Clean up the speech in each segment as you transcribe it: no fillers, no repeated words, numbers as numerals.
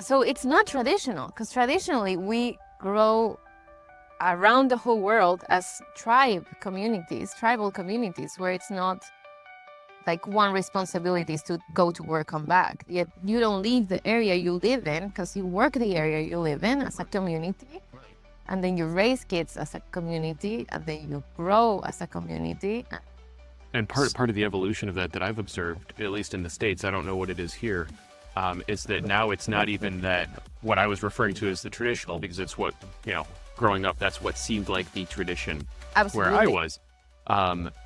So it's not traditional, because traditionally we grow around the whole world as tribal communities, where it's not like one responsibility is to go to work, come back. Yet you don't leave the area you live in because you work the area you live in as a community. And then you raise kids as a community, and then you grow as a community. And part of the evolution of that I've observed, at least in the States, I don't know what it is here, is that now it's not even that what I was referring to as the traditional, because it's what, growing up, that's what seemed like the tradition. Absolutely. Where I was.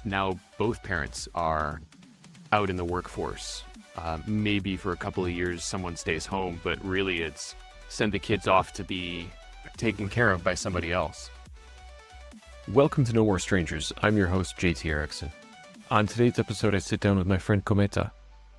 Now both parents are out in the workforce. Maybe for a couple of years someone stays home, but really it's send the kids off to be taken care of by somebody else. Welcome to No More Strangers. I'm your host, JT Erickson. On today's episode, I sit down with my friend Cometa.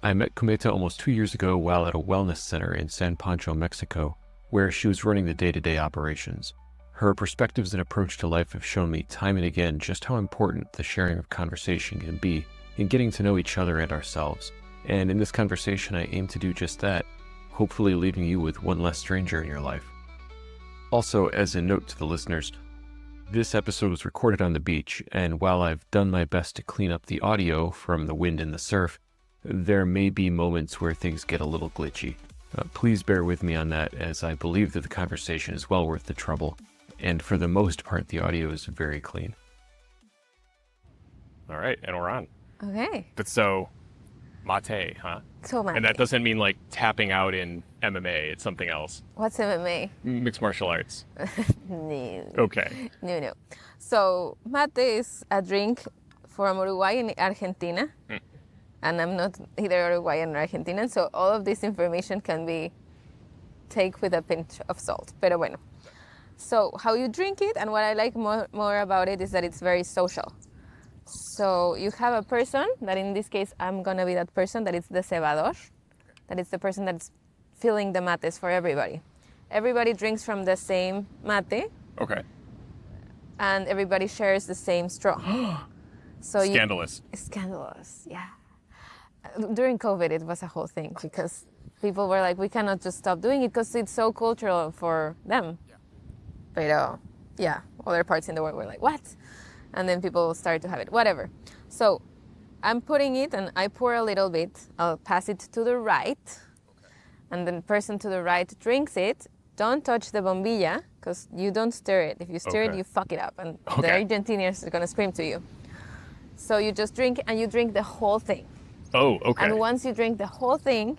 I met Cometa almost 2 years ago while at a wellness center in San Pancho, Mexico, where she was running the day-to-day operations. Her perspectives and approach to life have shown me time and again just how important the sharing of conversation can be in getting to know each other and ourselves. And in this conversation, I aim to do just that, hopefully leaving you with one less stranger in your life. Also, as a note to the listeners, this episode was recorded on the beach, and while I've done my best to clean up the audio from the wind and the surf, there may be moments where things get a little glitchy. Please bear with me on that, as I believe that the conversation is well worth the trouble, and for the most part, the audio is very clean. All right, and we're on. Okay. But so, mate, huh? So mate. And that doesn't mean like tapping out in MMA, it's something else. What's MMA? Mixed martial arts. No. Okay. No. So mate is a drink from Uruguay and Argentina. And I'm not either Uruguayan or Argentinian, so all of this information can be taken with a pinch of salt. Pero bueno. So how you drink it, and what I like more about it is that it's very social. So you have a person, that in this case I'm gonna be that person, that is the cebador, that is the person that's filling the mates for everybody. Everybody drinks from the same mate. Okay. And everybody shares the same straw. So Scandalous. Scandalous, yeah. During COVID, it was a whole thing because people were like, we cannot just stop doing it because it's so cultural for them. But other parts in the world were like, what? And then people started to have it, whatever. So I'm putting it and I pour a little bit. I'll pass it to the right. And then the person to the right drinks it. Don't touch the bombilla because you don't stir it. If you stir it, you fuck it up. And the Argentinians are going to scream to you. So you just drink and you drink the whole thing. Oh, okay. And once you drink the whole thing,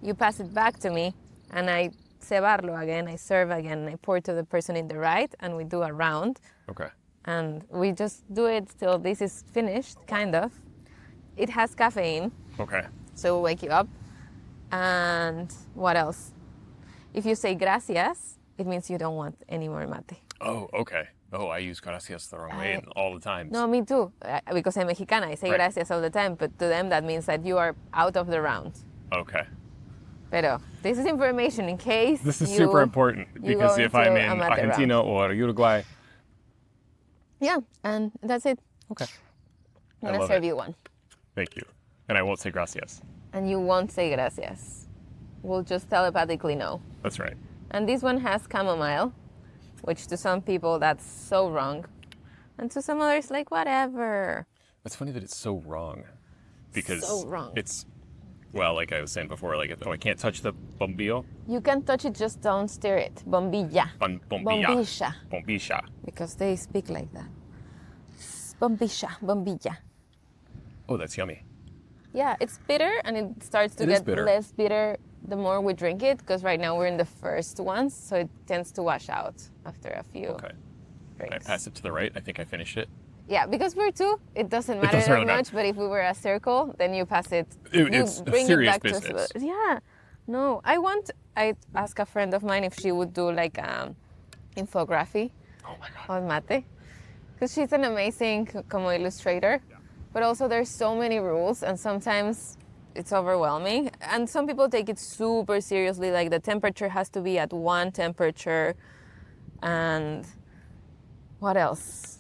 you pass it back to me and I cebarlo again, I serve again, and I pour to the person in the right and we do a round. Okay. And we just do it till this is finished, kind of. It has caffeine. Okay. So it will wake you up. And what else? If you say gracias, it means you don't want any more mate. Oh, okay. Oh, I use gracias the wrong way all the time. No, me too. Because I'm Mexicana, I say gracias all the time. But to them, that means that you are out of the round. Okay. Pero this is information in case this is super important because if I'm in Argentina or Uruguay. Yeah, and that's it. Okay. I'm going to serve you one. Thank you. And I won't say gracias. And you won't say gracias. We'll just telepathically know. That's right. And this one has chamomile, which to some people that's so wrong. And to some others, like, whatever. It's funny that it's so wrong. Because so wrong. It's, well, like I was saying before, like, I can't touch the bombillo. You can touch it, just don't stir it. Bombilla. Bombilla. Bombilla. Because they speak like that. Bombilla. Oh, that's yummy. Yeah, it's bitter and it starts to get less bitter the more we drink it, because right now we're in the first ones, so it tends to wash out after a few drinks. I pass it to the right. I think I finished it. Yeah, because we're two, it doesn't matter that much, but if we were a circle, then you pass it. It's bring serious it back business. Yeah. No, I asked a friend of mine if she would do like infography on mate, because she's an amazing como illustrator, but also there's so many rules and sometimes it's overwhelming. And some people take it super seriously, like the temperature has to be at one temperature. And what else?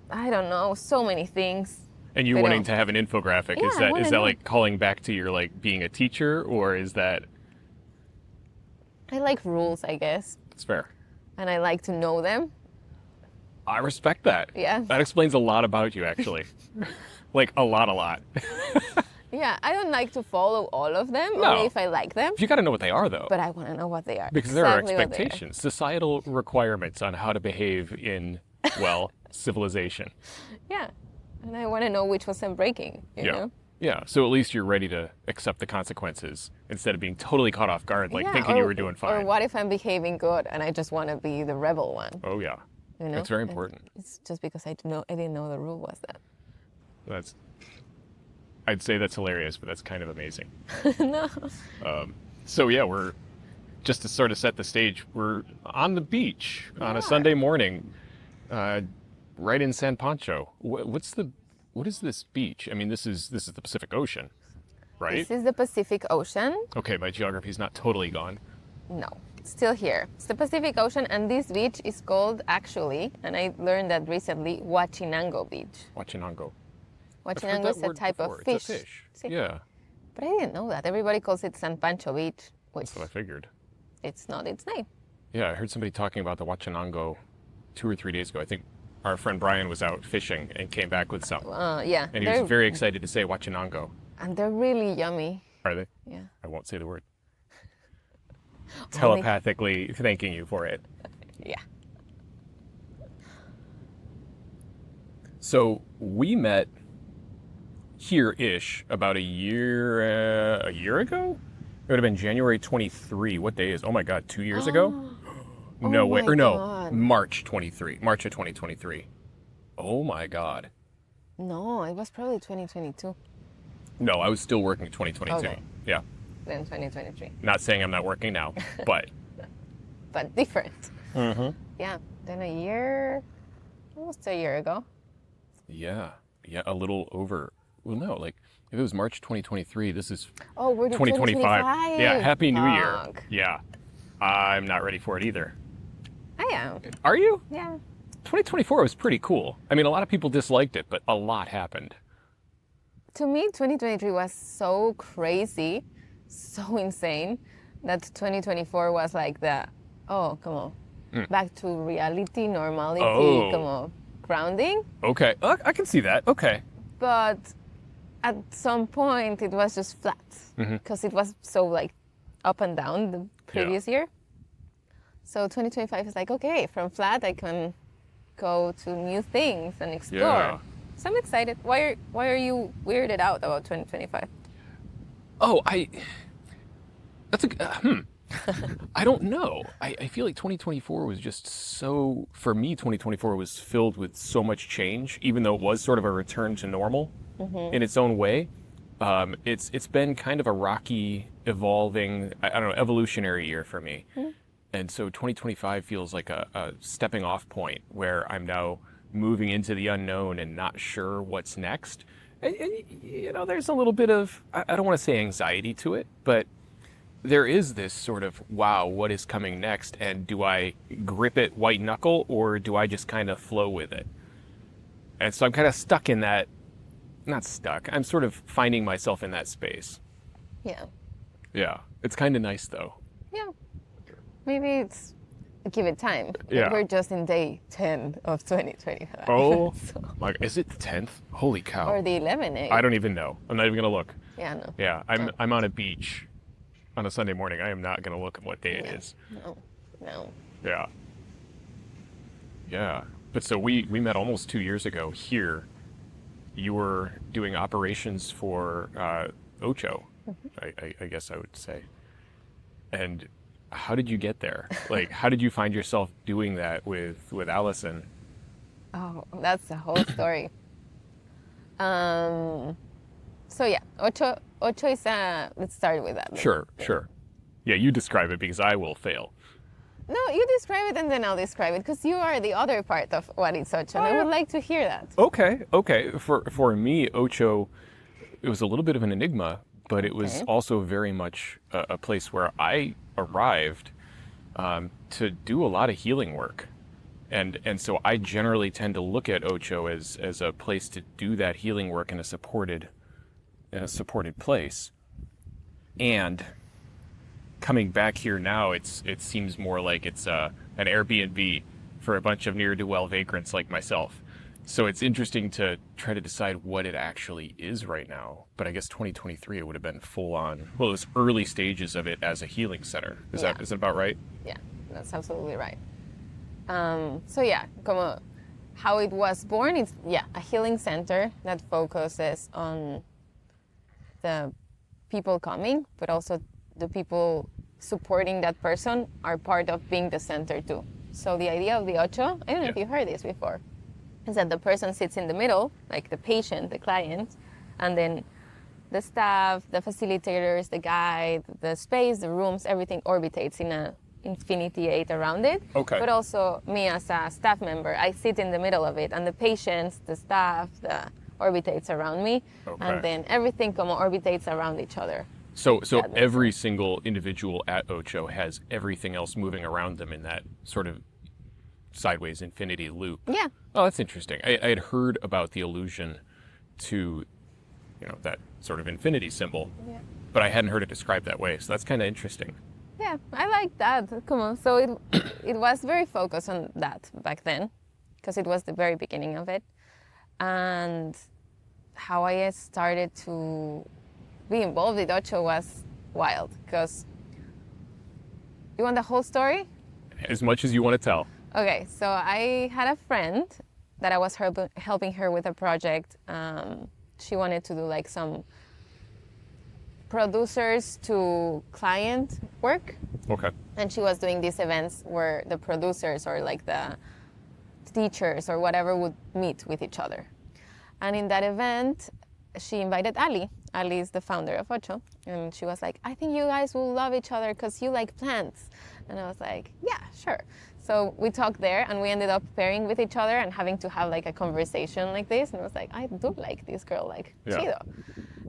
I don't know, so many things. And you wanting to have an infographic, is that like calling back to your like being a teacher, or is that I like rules, I guess, It's fair. and I like to know them. I respect that. Yeah. That explains a lot about you, actually. Like, a lot. Yeah, I don't like to follow all of them, No. only if I like them, You got to know what they are, though. but I want to know what they are. Because there are exactly what they are. expectations, societal requirements on how to behave in, well, civilization. Yeah, and I want to know which ones I'm breaking, you know? Yeah, so at least you're ready to accept the consequences instead of being totally caught off guard, like Yeah, thinking you were doing fine. Or what if I'm behaving good and I just want to be the rebel one? Oh yeah, You know? that's very important. It's just because I didn't know the rule was that. I'd say that's hilarious, but that's kind of amazing. No. So yeah, we're just to sort of set the stage. We're on the beach on a Sunday morning, right in San Pancho. What is this beach? I mean, this is the Pacific Ocean, right? This is the Pacific Ocean. Okay, my geography's not totally gone. No, it's still here. It's the Pacific Ocean, and this beach is called, actually, and I learned that recently, Huachinango Beach. Huachinango. Huachinango is a type of fish. It's a fish. See? Yeah, But I didn't know that. Everybody calls it San Pancho Beach, which that's what I figured. it's not its name. Yeah, I heard somebody talking about the Huachinango 2 or 3 days ago. I think our friend Brian was out fishing and came back with some. Yeah. And he was very excited to say Huachinango. And they're really yummy. Are they? Yeah. I won't say the word. Telepathically thanking you for it. Yeah. So we met here-ish about a year ago? It would have been January 23. What day is? Oh my God, 2 years ago? No way. my Or no, God. March 23. March of 2023. Oh my God. No, it was probably 2022. No, I was still working 2022. Okay. Yeah. Then 2023. Not saying I'm not working now, but But different. Yeah. Then almost a year ago. yeah, a little over. Well, no, like if it was March 2023, this is Oh, we're doing 2025. Yeah, Happy New Year. Fuck. Yeah, I'm not ready for it either. I am. Are you? Yeah. 2024 was pretty cool. I mean, a lot of people disliked it, but a lot happened. To me, 2023 was so crazy, so insane, that 2024 was like come on, back to reality, normality, Oh. come on, grounding. Okay, I can see that. Okay. But at some point, it was just flat because it was so like up and down the previous year. So 2025 is like, okay, from flat, I can go to new things and explore. Yeah. So I'm excited. Why are you weirded out about 2025? Oh, that's I don't know. I feel like 2024 was just so, for me, 2024 was filled with so much change, even though it was sort of a return to normal in its own way. It's been kind of a rocky, evolving, I don't know, evolutionary year for me. And so 2025 feels like a stepping off point where I'm now moving into the unknown and not sure what's next. And, you know, there's a little bit of, I don't want to say anxiety to it, but there is this sort of, wow, what is coming next? And do I grip it white knuckle or do I just kind of flow with it? And so I'm kind of stuck in that, not stuck, I'm sort of finding myself in that space. Yeah. Yeah, it's kind of nice though. Yeah. Maybe it's give it time. Yeah. We're just in day 10 of 2025. Oh, So- like, is it the 10th? Holy cow. or the 11th. I don't even know. I'm not even going to look. Yeah, no. Yeah, I'm on a beach on a Sunday morning. I am not going to look at what day it is. No. Yeah. Yeah. But so we met almost 2 years ago here. You were doing operations for Ocho, I guess I would say. And how did you get there? Like, how did you find yourself doing that with Allison? Oh, that's the whole story. So yeah, Ocho is let's start with that. Sure. Yeah, you describe it because I will fail. No, you describe it and then I'll describe it because you are the other part of what is Ocho, and I would like to hear that. Okay. For me, Ocho, it was a little bit of an enigma, but it was Okay. also very much a place where I arrived to do a lot of healing work. And so I generally tend to look at Ocho as a place to do that healing work in a supported place. And coming back here now, it seems more like it's an Airbnb for a bunch of ne'er-do-well vagrants like myself. So it's interesting to try to decide what it actually is right now. But I guess 2023 it would have been full on. Well, it was early stages of it as a healing center. Is that about right? Yeah, that's absolutely right. So yeah, como how it was born, it's a healing center that focuses on the people coming, but also the people supporting that person are part of being the center too. So the idea of the ocho, I don't know if you heard this before, is that the person sits in the middle, like the patient, the client, and then the staff, the facilitators, the guide, the space, the rooms, everything orbitates in a infinity eight around it. Okay. But also me as a staff member, I sit in the middle of it, and the patients, the staff, the orbitates around me, and then everything como orbitates around each other. So every single individual at Ocho has everything else moving around them in that sort of sideways infinity loop. Yeah. Oh, that's interesting. I had heard about the allusion to, that sort of infinity symbol, but I hadn't heard it described that way. So that's kind of interesting. Yeah, I like that. Come on. So it was very focused on that back then, because it was the very beginning of it, and how I started to be involved with Ocho was wild. Because you want the whole story? As much as you want to tell. Okay, so I had a friend that I was helping her with a project. She wanted to do like some producers to client work. Okay. And she was doing these events where the producers or like the teachers or whatever would meet with each other. And in that event, she invited Ali. Ali is the founder of Ocho. And she was like, I think you guys will love each other because you like plants. And I was like, yeah, sure. So we talked there and we ended up pairing with each other and having to have like a conversation like this. And I was like, I do like this girl, like, chido.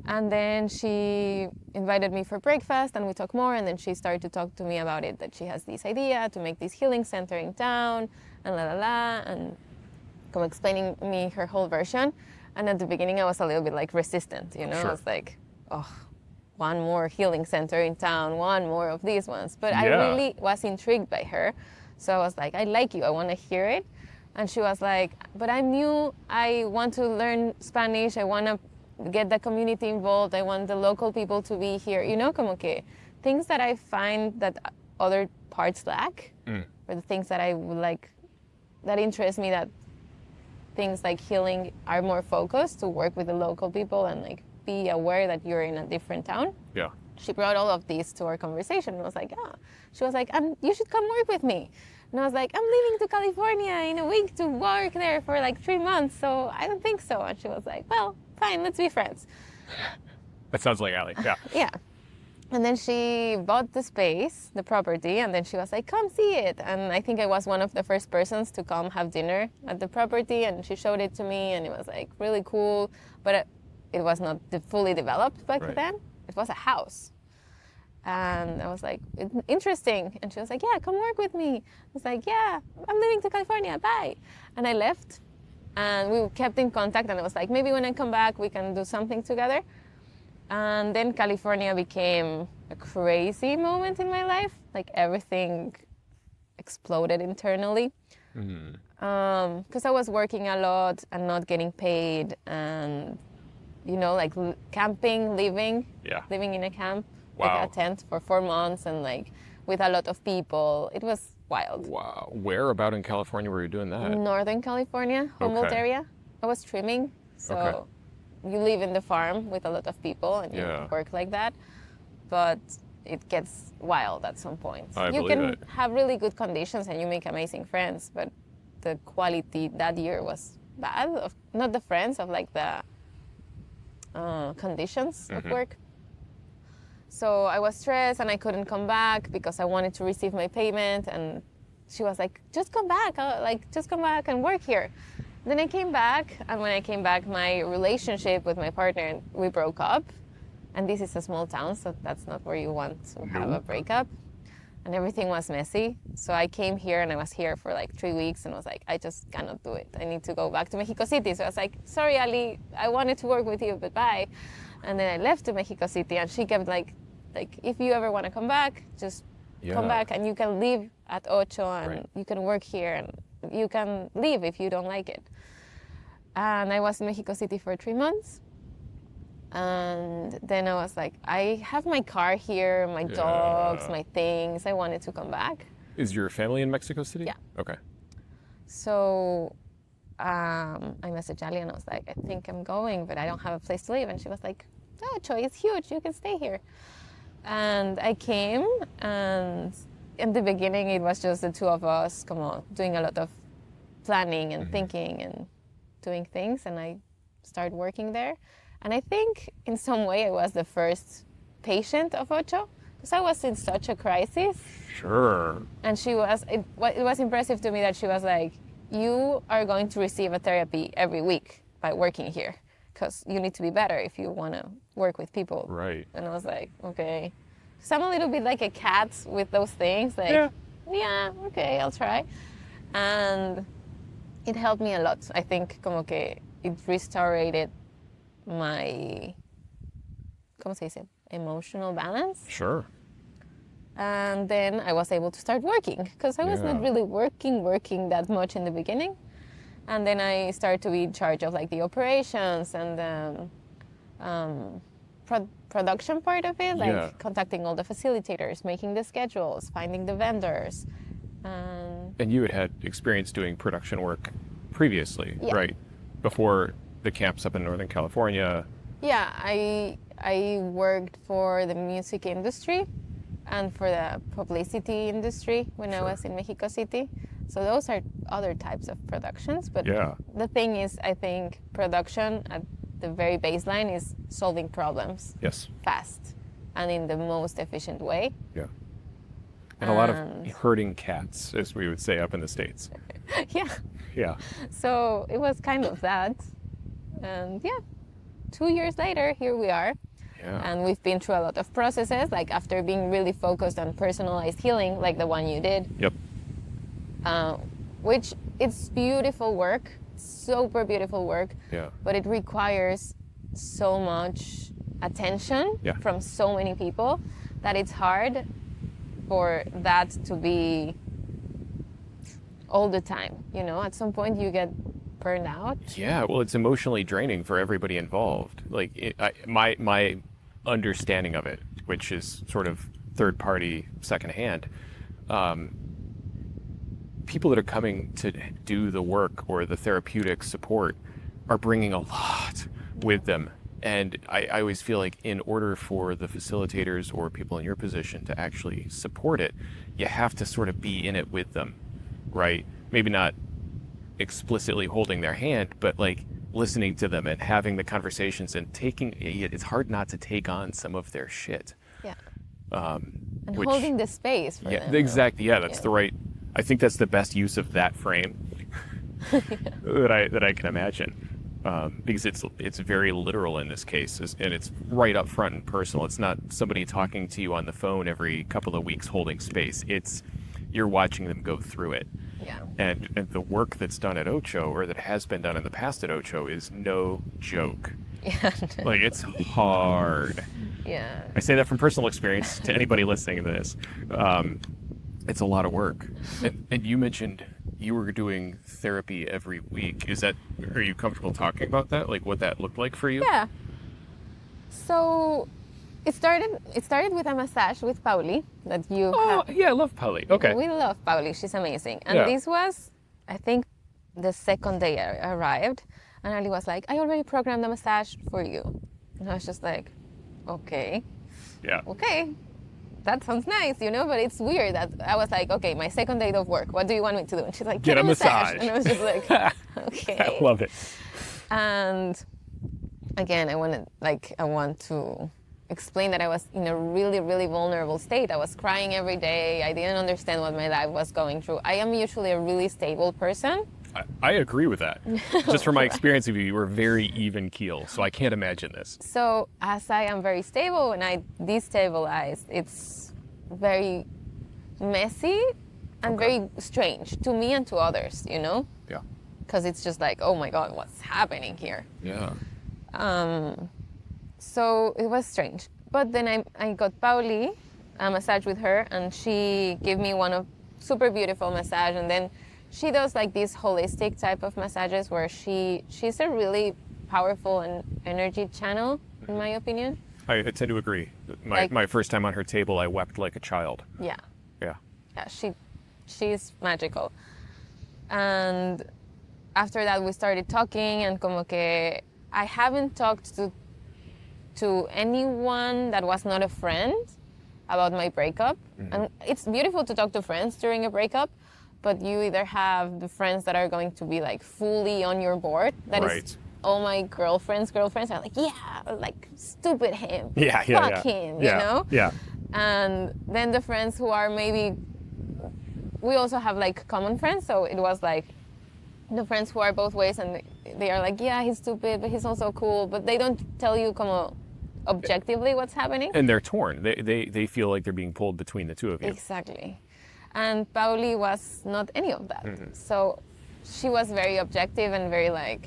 And then she invited me for breakfast and we talked more. And then she started to talk to me about it, that she has this idea to make this healing center in town and and come explaining me her whole version. And at the beginning, I was a little bit like resistant, Sure. I was like, oh, one more healing center in town, one more of these ones. But I really was intrigued by her. So I was like, I like you, I want to hear it. And she was like, but I'm new, I want to learn Spanish, I want to get the community involved, I want the local people to be here. Como que things that I find that other parts lack, or the things that I would like, that interest me, that things like healing are more focused to work with the local people and like be aware that you're in a different town. Yeah. She brought all of these to our conversation and I was like, She was like, and you should come work with me. And I was like, I'm leaving to California in a week to work there for like 3 months, so I don't think so. And she was like, well, fine, let's be friends. That sounds like Ali, yeah. Yeah. And then she bought the space, the property, and then she was like, come see it. And I think I was one of the first persons to come have dinner at the property, and she showed it to me, and it was like really cool, but it was not fully developed back then. It was a house. And I was like, interesting. And she was like, yeah, come work with me. I was like, yeah, I'm leaving to California, bye. And I left, and we kept in contact, and I was like, maybe when I come back, we can do something together. And then California became a crazy moment in my life. Like everything exploded internally. Because I was working a lot and not getting paid, and like camping, living in a camp, like a tent for 4 months, and like with a lot of people. It was wild. Wow. Where about in California were you doing that? Northern California, Humboldt area. I was trimming, so you live in the farm with a lot of people and you work like that, but it gets wild at some point. You can have really good conditions and you make amazing friends, but the quality that year was bad. Not the friends, of like the conditions of work. So I was stressed and I couldn't come back because I wanted to receive my payment, and she was like, just come back, just come back and work here. Then I came back, and when I came back, my relationship with my partner, we broke up. And this is a small town, so that's not where you want to have a breakup. And everything was messy. So I came here, and I was here for like 3 weeks, and was like, I just cannot do it. I need to go back to Mexico City. So I was like, sorry, Ali, I wanted to work with you, but bye. And then I left to Mexico City, and she kept like Like, if you ever want to come back, just come back, and you can live at Ocho, and you can work here, and you can leave if you don't like it. And I was in Mexico City for 3 months. And then I was like, I have my car here, my dogs, my things. I wanted to come back. Is your family in Mexico City? Yeah. Okay. So I messaged Ali and I was like, I think I'm going, but I don't have a place to live. And she was like, oh, Choi, it's huge. You can stay here. And I came, and in the beginning, it was just the two of us, doing a lot of planning and thinking and doing things. And I started working there. And I think in some way I was the first patient of Ocho, because I was in such a crisis. Sure. And it was impressive to me that she was like, you are going to receive a therapy every week by working here, because you need to be better if you want to work with people. Right. And I was like, okay. So I'm a little bit like a cat with those things. Like, yeah, okay, I'll try. And it helped me a lot. I think como que it restored my, ¿cómo se dice? Emotional balance. Sure. And then I was able to start working, because I was not really working that much in the beginning. And then I started to be in charge of like the operations and the production part of it, like contacting all the facilitators, making the schedules, finding the vendors. And you had experience doing production work previously, right? Before the camps up in Northern California. Yeah, I worked for the music industry and for the publicity industry when I was in Mexico City. So those are other types of productions. But the thing is, I think production at the very baseline is solving problems fast and in the most efficient way. Yeah. And a lot of herding cats, as we would say up in the States. Yeah. So it was kind of that. And 2 years later, here we are. And we've been through a lot of processes, like after being really focused on personalized healing, like the one you did. Which it's beautiful work, super beautiful work. But it requires so much attention from so many people that it's hard for that to be all the time. You know, at some point you get burned out. Yeah, well, it's emotionally draining for everybody involved. Like my understanding of it, which is sort of third party, secondhand, people that are coming to do the work or the therapeutic support are bringing a lot with them. And I always feel like in order for the facilitators or people in your position to actually support it, you have to sort of be in it with them, right? Maybe not explicitly holding their hand, but like listening to them and having the conversations and it's hard not to take on some of their shit. And holding the space for them. Exactly. Yeah, that's the right. I think that's the best use of that frame that I can imagine. Because it's very literal in this case, and it's right up front and personal. It's not somebody talking to you on the phone every couple of weeks holding space. It's you're watching them go through it. And the work that's done at Ocho, or that has been done in the past at Ocho, is no joke. Like, it's hard. I say that from personal experience to anybody listening to this. It's a lot of work. And you mentioned you were doing therapy every week. Are you comfortable talking about that? Like what that looked like for you? Yeah. So it started with a massage with Pauli that you yeah, I love Pauli. Okay. We love Pauli. She's amazing. And this was, I think, the second day I arrived. And Ali was like, I already programmed the massage for you. And I was just like, okay. Okay. That sounds nice, you know, but it's weird that I was like, okay, my second day of work, what do you want me to do? And she's like, get a massage. And I was just like, okay. I love it. And again, I want to explain that I was in a really, really vulnerable state. I was crying every day. I didn't understand what my life was going through. I am usually a really stable person. I agree with that. Just from my experience of you, you were very even keel, so I can't imagine this. So as I am very stable, when I destabilize, it's very messy and very strange to me and to others, you know? Yeah. Because it's just like, oh my God, what's happening here? Yeah. So it was strange. But then I got Pauli a massage with her, and she gave me one of super beautiful massage. And then she does like these holistic type of massages where she's a really powerful and energy channel, in my opinion. I tend to agree. Like- My first time on her table, I wept like a child. Yeah. Yeah. Yeah, she's magical. And after that we started talking, and como que I haven't talked to anyone that was not a friend about my breakup. And it's beautiful to talk to friends during a breakup, but you either have the friends that are going to be like fully on your board. That is Right. all my girlfriends are like, yeah, like stupid him. Yeah. Fuck him, you know? Yeah. And then the friends who are maybe, we also have like common friends, so it was like the friends who are both ways, and they are like, yeah, he's stupid, but he's also cool, but they don't tell you como objectively what's happening. And they're torn. They feel like they're being pulled between the two of you. Exactly. And Pauli was not any of that. So she was very objective and very like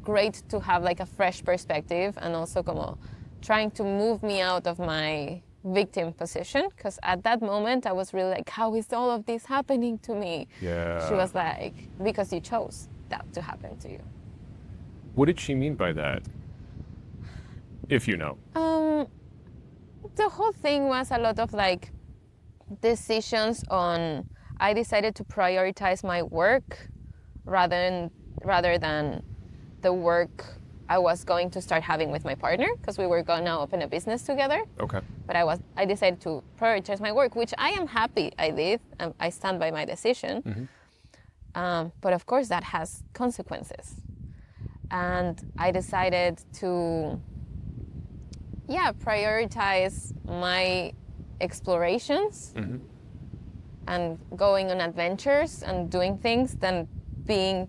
great to have like a fresh perspective, and also como trying to move me out of my victim position, because at that moment I was really like, how is all of this happening to me? Yeah. She was like, because you chose that to happen to you. What did she mean by that? If you know. The whole thing was a lot of like decisions on, I decided to prioritize my work rather than the work I was going to start having with my partner, because we were gonna open a business together. Okay. But I decided to prioritize my work, which I am happy I did. I stand by my decision. But of course that has consequences. And I decided to, prioritize my explorations and going on adventures and doing things than being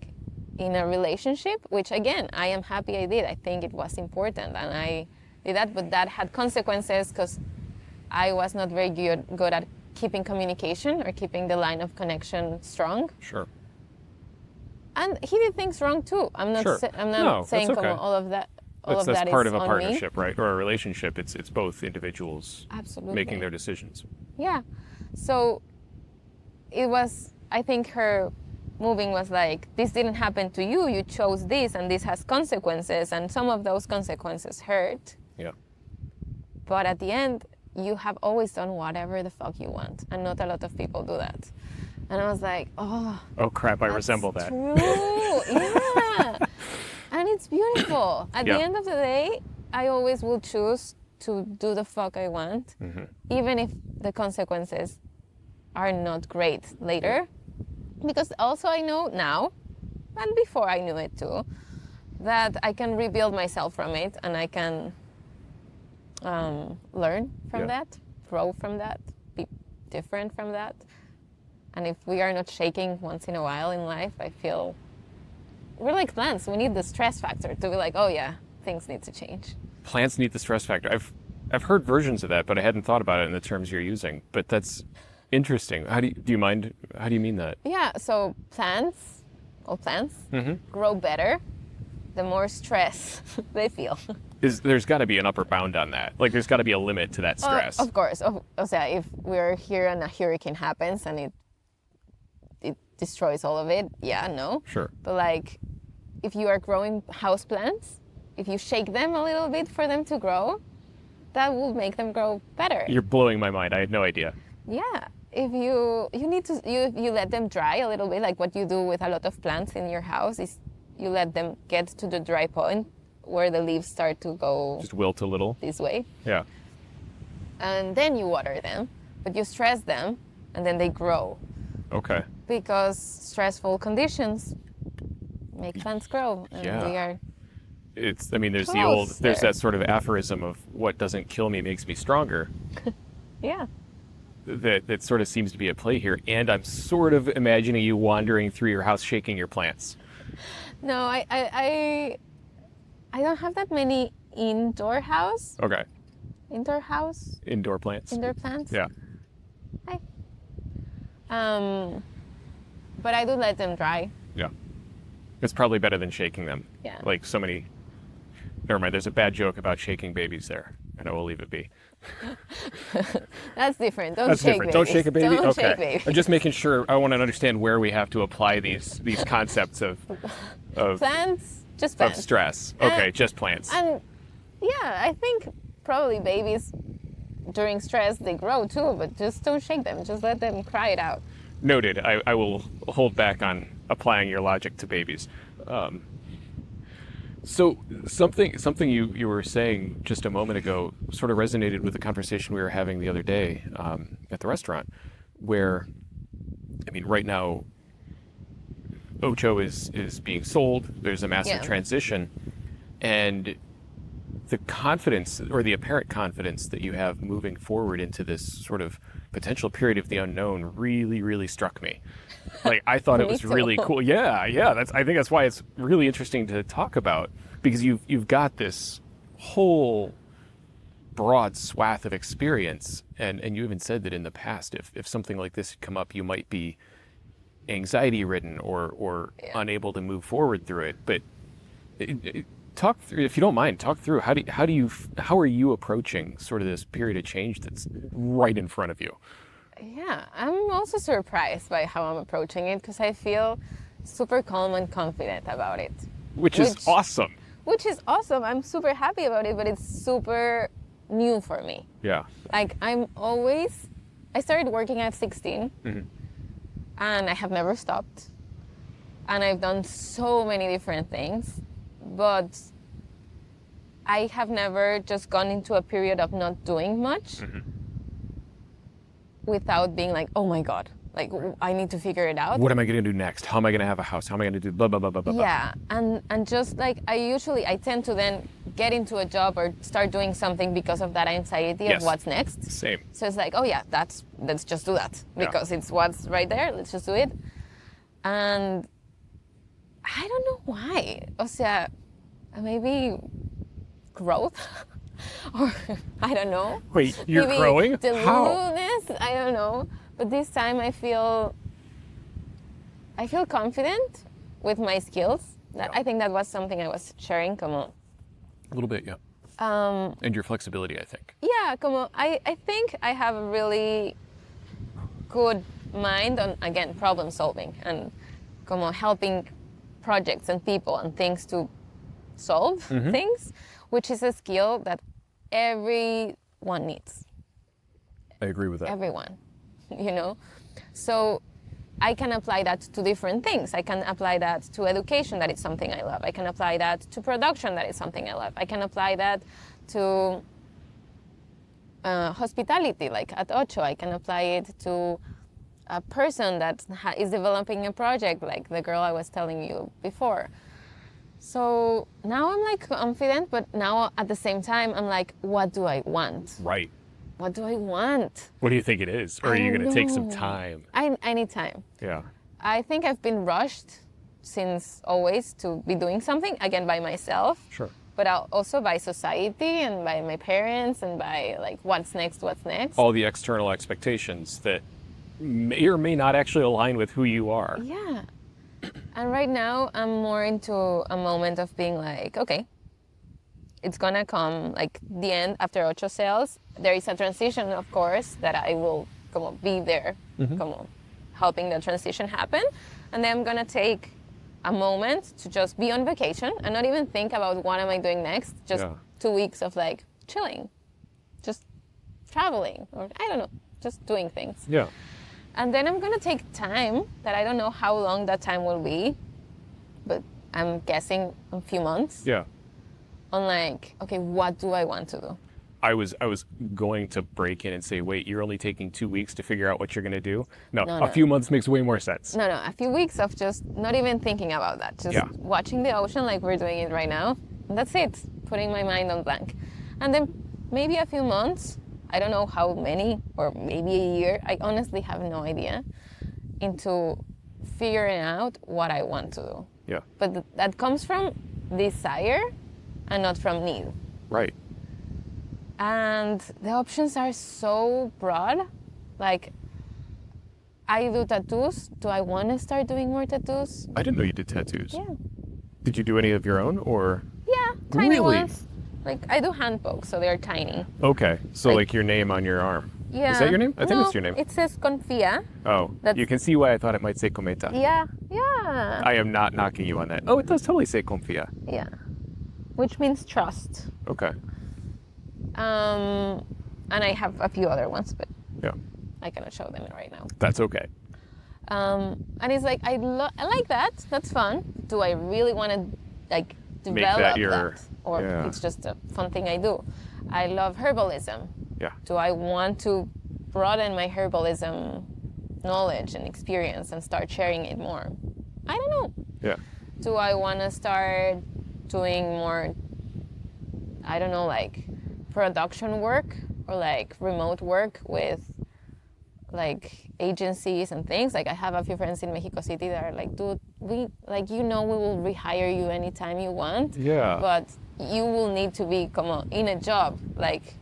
in a relationship, which again, I am happy I did. I think it was important, and I did that, but that had consequences because I was not very good at keeping communication or keeping the line of connection strong. Sure. And he did things wrong too. I'm not Sure. I'm not No, saying that's okay. all of that That's part is of a on partnership, me. right? Or a relationship. It's both individuals Absolutely. making their decisions. Yeah. So it was, I think her moving was like, this didn't happen to you, you chose this, and this has consequences, and some of those consequences hurt. Yeah. But at the end, you have always done whatever the fuck you want, and not a lot of people do that. And I was like, oh. Oh crap! I that's resemble that. True. Yeah. And it's beautiful. At Yeah. the end of the day, I always will choose to do the fuck I want, even if the consequences are not great later. Because also I know now, and before I knew it too, that I can rebuild myself from it, and I can learn from that, grow from that, be different from that. And if we are not shaking once in a while in life, I feel we're like plants. We need the stress factor to be like, oh yeah, things need to change. Plants need the stress factor. I've heard versions of that, but I hadn't thought about it in the terms you're using. But that's interesting. Do you mind? How do you mean that? Yeah, so all plants grow better the more stress they feel. There's got to be an upper bound on that. Like there's got to be a limit to that stress. Of course. If we're here and a hurricane happens and it destroys all of it, no. Sure. But like, if you are growing houseplants, if you shake them a little bit for them to grow, that will make them grow better. You're blowing my mind. I had no idea. Yeah. If you let them dry a little bit, like what you do with a lot of plants in your house is you let them get to the dry point where the leaves start to go Just wilt a little. this way. Yeah. And then you water them, but you stress them and then they grow. Okay. Because stressful conditions make plants grow. And Yeah. we are There's that sort of aphorism of what doesn't kill me makes me stronger. yeah. That sort of seems to be at play here. And I'm sort of imagining you wandering through your house shaking your plants. No, I don't have that many indoor Okay. Indoor plants. Indoor plants. Yeah. Hi. But I do let them dry. Yeah. It's probably better than shaking them. Yeah. Like so many. Never mind. There's a bad joke about shaking babies there. And I will leave it be. That's different. Don't That's shake different. babies. Don't shake a baby? Don't Okay. shake babies. I'm just making sure. I want to understand where we have to apply these concepts of Plants, just of plants. stress. Okay, just plants. And yeah, I think probably babies during stress they grow too, but just don't shake them. Just let them cry it out. Noted. I will hold back on applying your logic to babies. So something you were saying just a moment ago sort of resonated with the conversation we were having the other day at the restaurant, where, I mean, right now, Ocho is being sold. There's a massive transition, and the confidence or the apparent confidence that you have moving forward into this sort of potential period of the unknown really struck me. Like, I thought it was really cool. Yeah. I think that's why it's really interesting to talk about, because you've got this whole broad swath of experience, and you even said that in the past, if something like this had come up, you might be anxiety ridden or unable to move forward through it. But talk through, if you don't mind, talk through how are you approaching sort of this period of change that's right in front of you? Yeah, I'm also surprised by how I'm approaching it because I feel super calm and confident about it. Which is awesome. Which is awesome. I'm super happy about it, but it's super new for me. Yeah. Like, I started working at 16, and I have never stopped. And I've done so many different things, but I have never just gone into a period of not doing much without being like, oh my God, like, I need to figure it out. What am I going to do next? How am I going to have a house? How am I going to do blah, blah, blah, blah, blah. Yeah, and just like, I tend to then get into a job or start doing something because of that anxiety of what's next. Same. So it's like, oh yeah, let's just do that because it's what's right there, let's just do it. And I don't know why. O sea, maybe growth? Or I don't know. Wait, you're maybe growing? How? deludedness? I don't know. But this time I feel confident with my skills. I think that was something I was sharing. Como, A little bit, yeah. And your flexibility, I think. yeah, como I think I have a really good mind on, again, problem solving and como helping projects and people and things to solve things, which is a skill that everyone needs. I agree with that. Everyone, you know? So I can apply that to different things. I can apply that to education, that is something I love. I can apply that to production, that is something I love. I can apply that to hospitality, like at Ocho. I can apply it to a person that is developing a project, like the girl I was telling you before. So now I'm like confident, but now at the same time, I'm like, what do I want? Right. What do I want? What do you think it is? Or are you going to take some time? I need time. Yeah. I think I've been rushed since always to be doing something, again, by myself. Sure. But also by society and by my parents and by like, what's next? All the external expectations that may or may not actually align with who you are. Yeah. And right now I'm more into a moment of being like, okay, it's gonna come like the end after Ocho sales. There is a transition, of course, that I will be there, helping the transition happen. And then I'm gonna take a moment to just be on vacation and not even think about what am I doing next. Just 2 weeks of like chilling, just traveling, or I don't know, just doing things. Yeah. And then I'm gonna take time that I don't know how long that time will be, but I'm guessing a few months. Yeah. On like, okay, what do I want to do? I was going to break in and say, wait, you're only taking 2 weeks to figure out what you're going to do? No, a few months makes way more sense. No, a few weeks of just not even thinking about that. Just watching the ocean like we're doing it right now. And that's it, putting my mind on blank. And then maybe a few months, I don't know how many, or maybe a year, I honestly have no idea, into figuring out what I want to do. Yeah. But that comes from desire and not from need. Right. And the options are so broad. Like, I do tattoos. Do I want to start doing more tattoos? I didn't know you did tattoos. Yeah. Did you do any of your own, or? Yeah, tiny Really? ones. Like, I do hand pokes, so they're tiny. Okay, so Like- like your name on your arm. Yeah. Is that your name? I think No, it's your name. It says confia. Oh, That's- you can see why I thought it might say Cometa. Yeah, yeah, I am not knocking you on that. Oh, it does totally say Confia. yeah. Which means trust. Okay. And I have a few other ones, but Yeah, I cannot show them right now. that's okay. And it's like, I like that. That's fun. Do I really want to like develop that your- or yeah. it's just a fun thing I do? I love herbalism. Yeah. Do I want to broaden my herbalism knowledge and experience and start sharing it more? I don't know. Yeah. Do I want to start doing more, I don't know, like production work or like remote work with like agencies and things? Like I have a few friends in Mexico City that are like, dude, we will rehire you anytime you want. Yeah. But you will need to be in a job like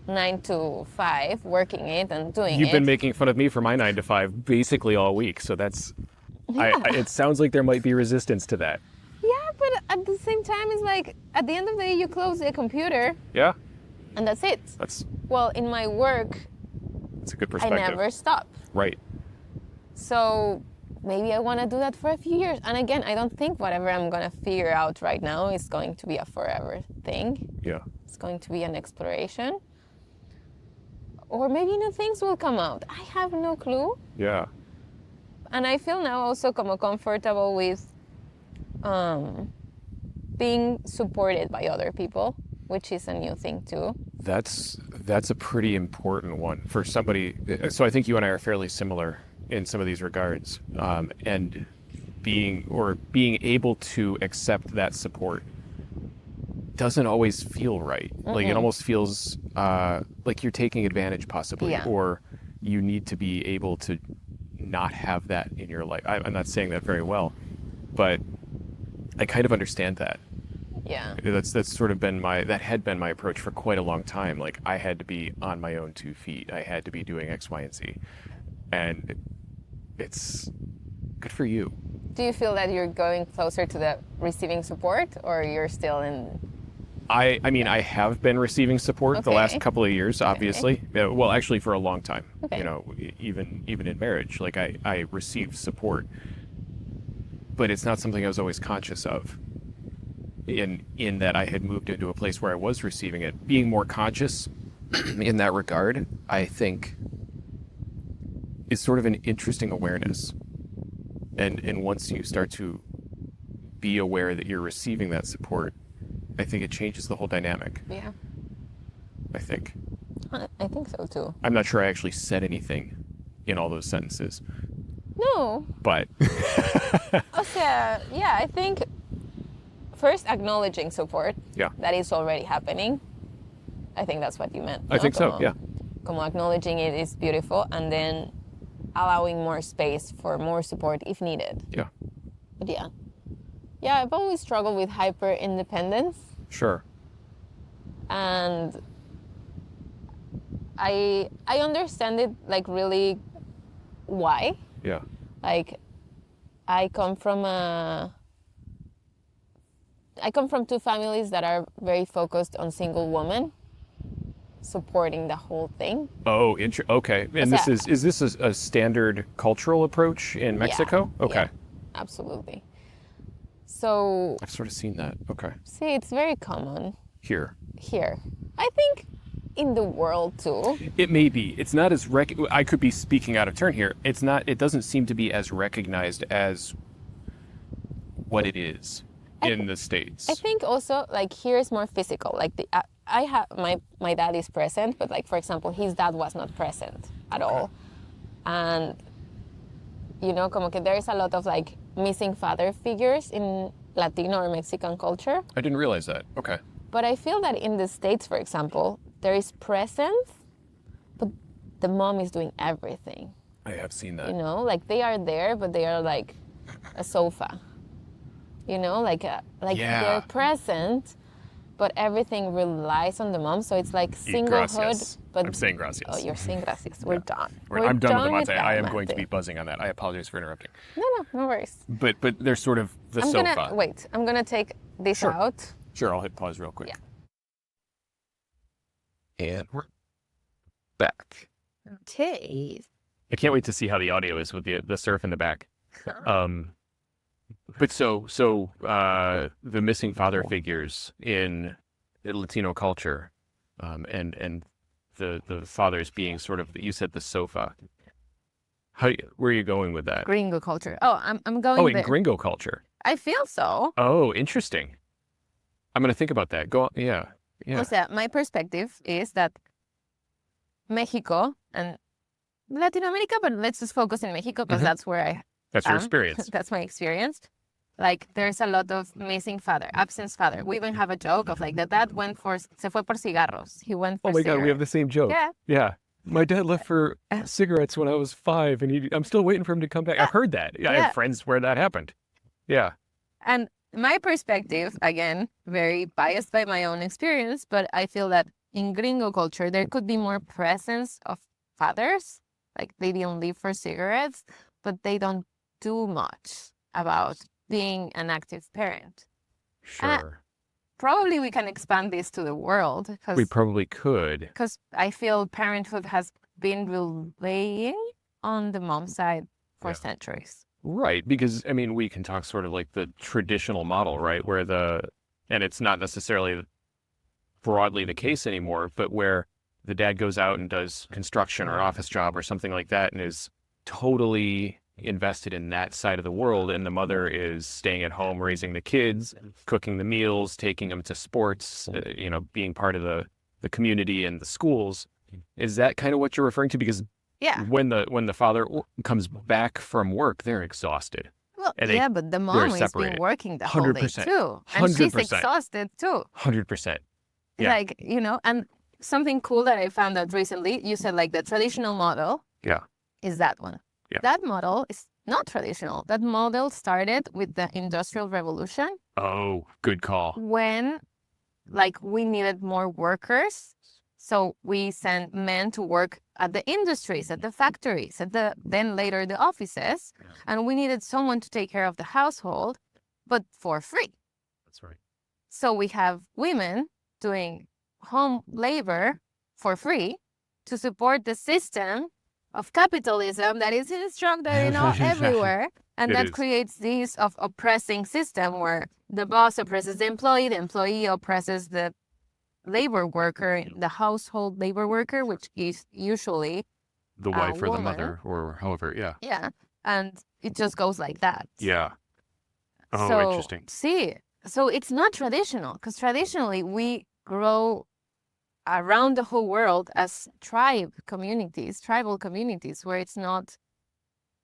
9 to 5, working it and doing it. You've been making fun of me for my 9 to 5 basically all week, so that's. It sounds like there might be resistance to that. Yeah, but at the same time, it's like at the end of the day, you close the computer Yeah. and that's it. That's Well, in my work, a good I perspective. never stop. Right. So maybe I want to do that for a few years. And again, I don't think whatever I'm going to figure out right now is going to be a forever thing. Yeah. It's going to be an exploration. Or maybe new things will come out. I have no clue. Yeah. And I feel now also como comfortable with being supported by other people, which is a new thing too. That's a pretty important one for somebody. So I think you and I are fairly similar in some of these regards, and being able to accept that support doesn't always feel right. Like it almost feels like you're taking advantage, possibly, Yeah. or you need to be able to not have that in your life. I'm not saying that very well, but I kind of understand that. Yeah. That's sort of been that had been my approach for quite a long time. Like I had to be on my own 2 feet. I had to be doing X, Y, and Z. And it's good for you. Do you feel that you're going closer to the receiving support, or you're still in? I mean, I have been receiving support the last Okay. couple of years, obviously. Well, actually for a long time, Okay. you know, even in marriage, like I received support, but it's not something I was always conscious of. In that I had moved into a place where I was receiving it. Being more conscious in that regard, I think, is sort of an interesting awareness. And once you start to be aware that you're receiving that support, I think it changes the whole dynamic. Yeah. I think. I think so too. I'm not sure I actually said anything in all those sentences, No. but O sea, yeah, I think first acknowledging support. Yeah. That is already happening. I think that's what you meant. I no? think so, Como- yeah. Como acknowledging it is beautiful, and then allowing more space for more support if needed. Yeah, But yeah, I've always struggled with hyper independence, sure. and I understand it like really why. Yeah, Like I come from two families that are very focused on single women supporting the whole thing. Oh, okay. And What's this that? is this a standard cultural approach in Mexico? Yeah, Okay. yeah, absolutely. So I've sort of seen that. Okay. see, it's very common Here. here. I think in the world too. It may be. It's not as I could be speaking out of turn here. It's not. It doesn't seem to be as recognized as what it is in the States. I think also like here is more physical. Like I have my dad is present, but like for example, his dad was not present at all, and you know, como que there is a lot of like missing father figures in Latino or Mexican culture. I didn't realize that. Okay. But I feel that in the States, for example, there is presence, but the mom is doing everything. I have seen that. You know, like they are there, but they are like a sofa. You know, like Yeah. they're present, but everything relies on the mom. So it's like singlehood. Gracias. But I'm saying gracias. Oh, you're saying gracias. We're done. I'm done with the mate. that I am going to mate. be buzzing on that. I apologize for interrupting. No worries. But there's sort of the I'm sofa. gonna take this Sure. out. Sure, I'll hit pause real quick. Yeah. And we're back. Okay. I can't wait to see how the audio is with the surf in the back. But the missing father figures in Latino culture, and the fathers being sort of, you said the sofa. Where are you going with that? Gringo culture. Oh, I'm going Oh, in there. gringo culture. I feel so. Oh, interesting. I'm gonna think about that. Go on. Yeah. O sea, my perspective is that Mexico and Latin America, but let's just focus in Mexico because that's where I That's your am. experience. That's my experience. Like, there's a lot of missing father, absent father. We even have a joke of like the dad se fue por cigarros. He went for Oh my God, we have the same joke. Yeah. Yeah. My dad left for cigarettes when I was 5, and I'm still waiting for him to come back. I've heard that. I Yeah. have friends where that happened. Yeah. And my perspective, again, very biased by my own experience, but I feel that in gringo culture, there could be more presence of fathers. Like, they didn't live for cigarettes, but they don't do much about being an active parent. Sure. Probably we can expand this to the world We probably could. because I feel parenthood has been relaying on the mom side for centuries. Right, because I mean, we can talk sort of like the traditional model, right? And it's not necessarily broadly the case anymore, but where the dad goes out and does construction or office job or something like that and is totally invested in that side of the world, and the mother is staying at home raising the kids, cooking the meals, taking them to sports, being part of the community and the schools. Is that kind of what you're referring to? Because when the father comes back from work, they're exhausted. Well, And but the mom is been working the whole day 100%. too, and she's 100%. exhausted too. 100%. Yeah. Like, and something cool that I found out recently, you said like the traditional model is that one. Yeah. That model is not traditional. That model started with the Industrial Revolution. Oh, good call. When, like, we needed more workers. So we sent men to work at the industries, at the factories, then later the offices. And we needed someone to take care of the household, but for free. That's right. So we have women doing home labor for free to support the system of capitalism that is instructed everywhere. And that creates this of oppressing system where the boss oppresses the employee oppresses the labor worker, the household labor worker, which is usually the wife or woman. the mother or however. Yeah. Yeah. And it just goes like that. Yeah. Oh, so, interesting. So it's not traditional, because traditionally we grow around the whole world as tribal communities, where it's not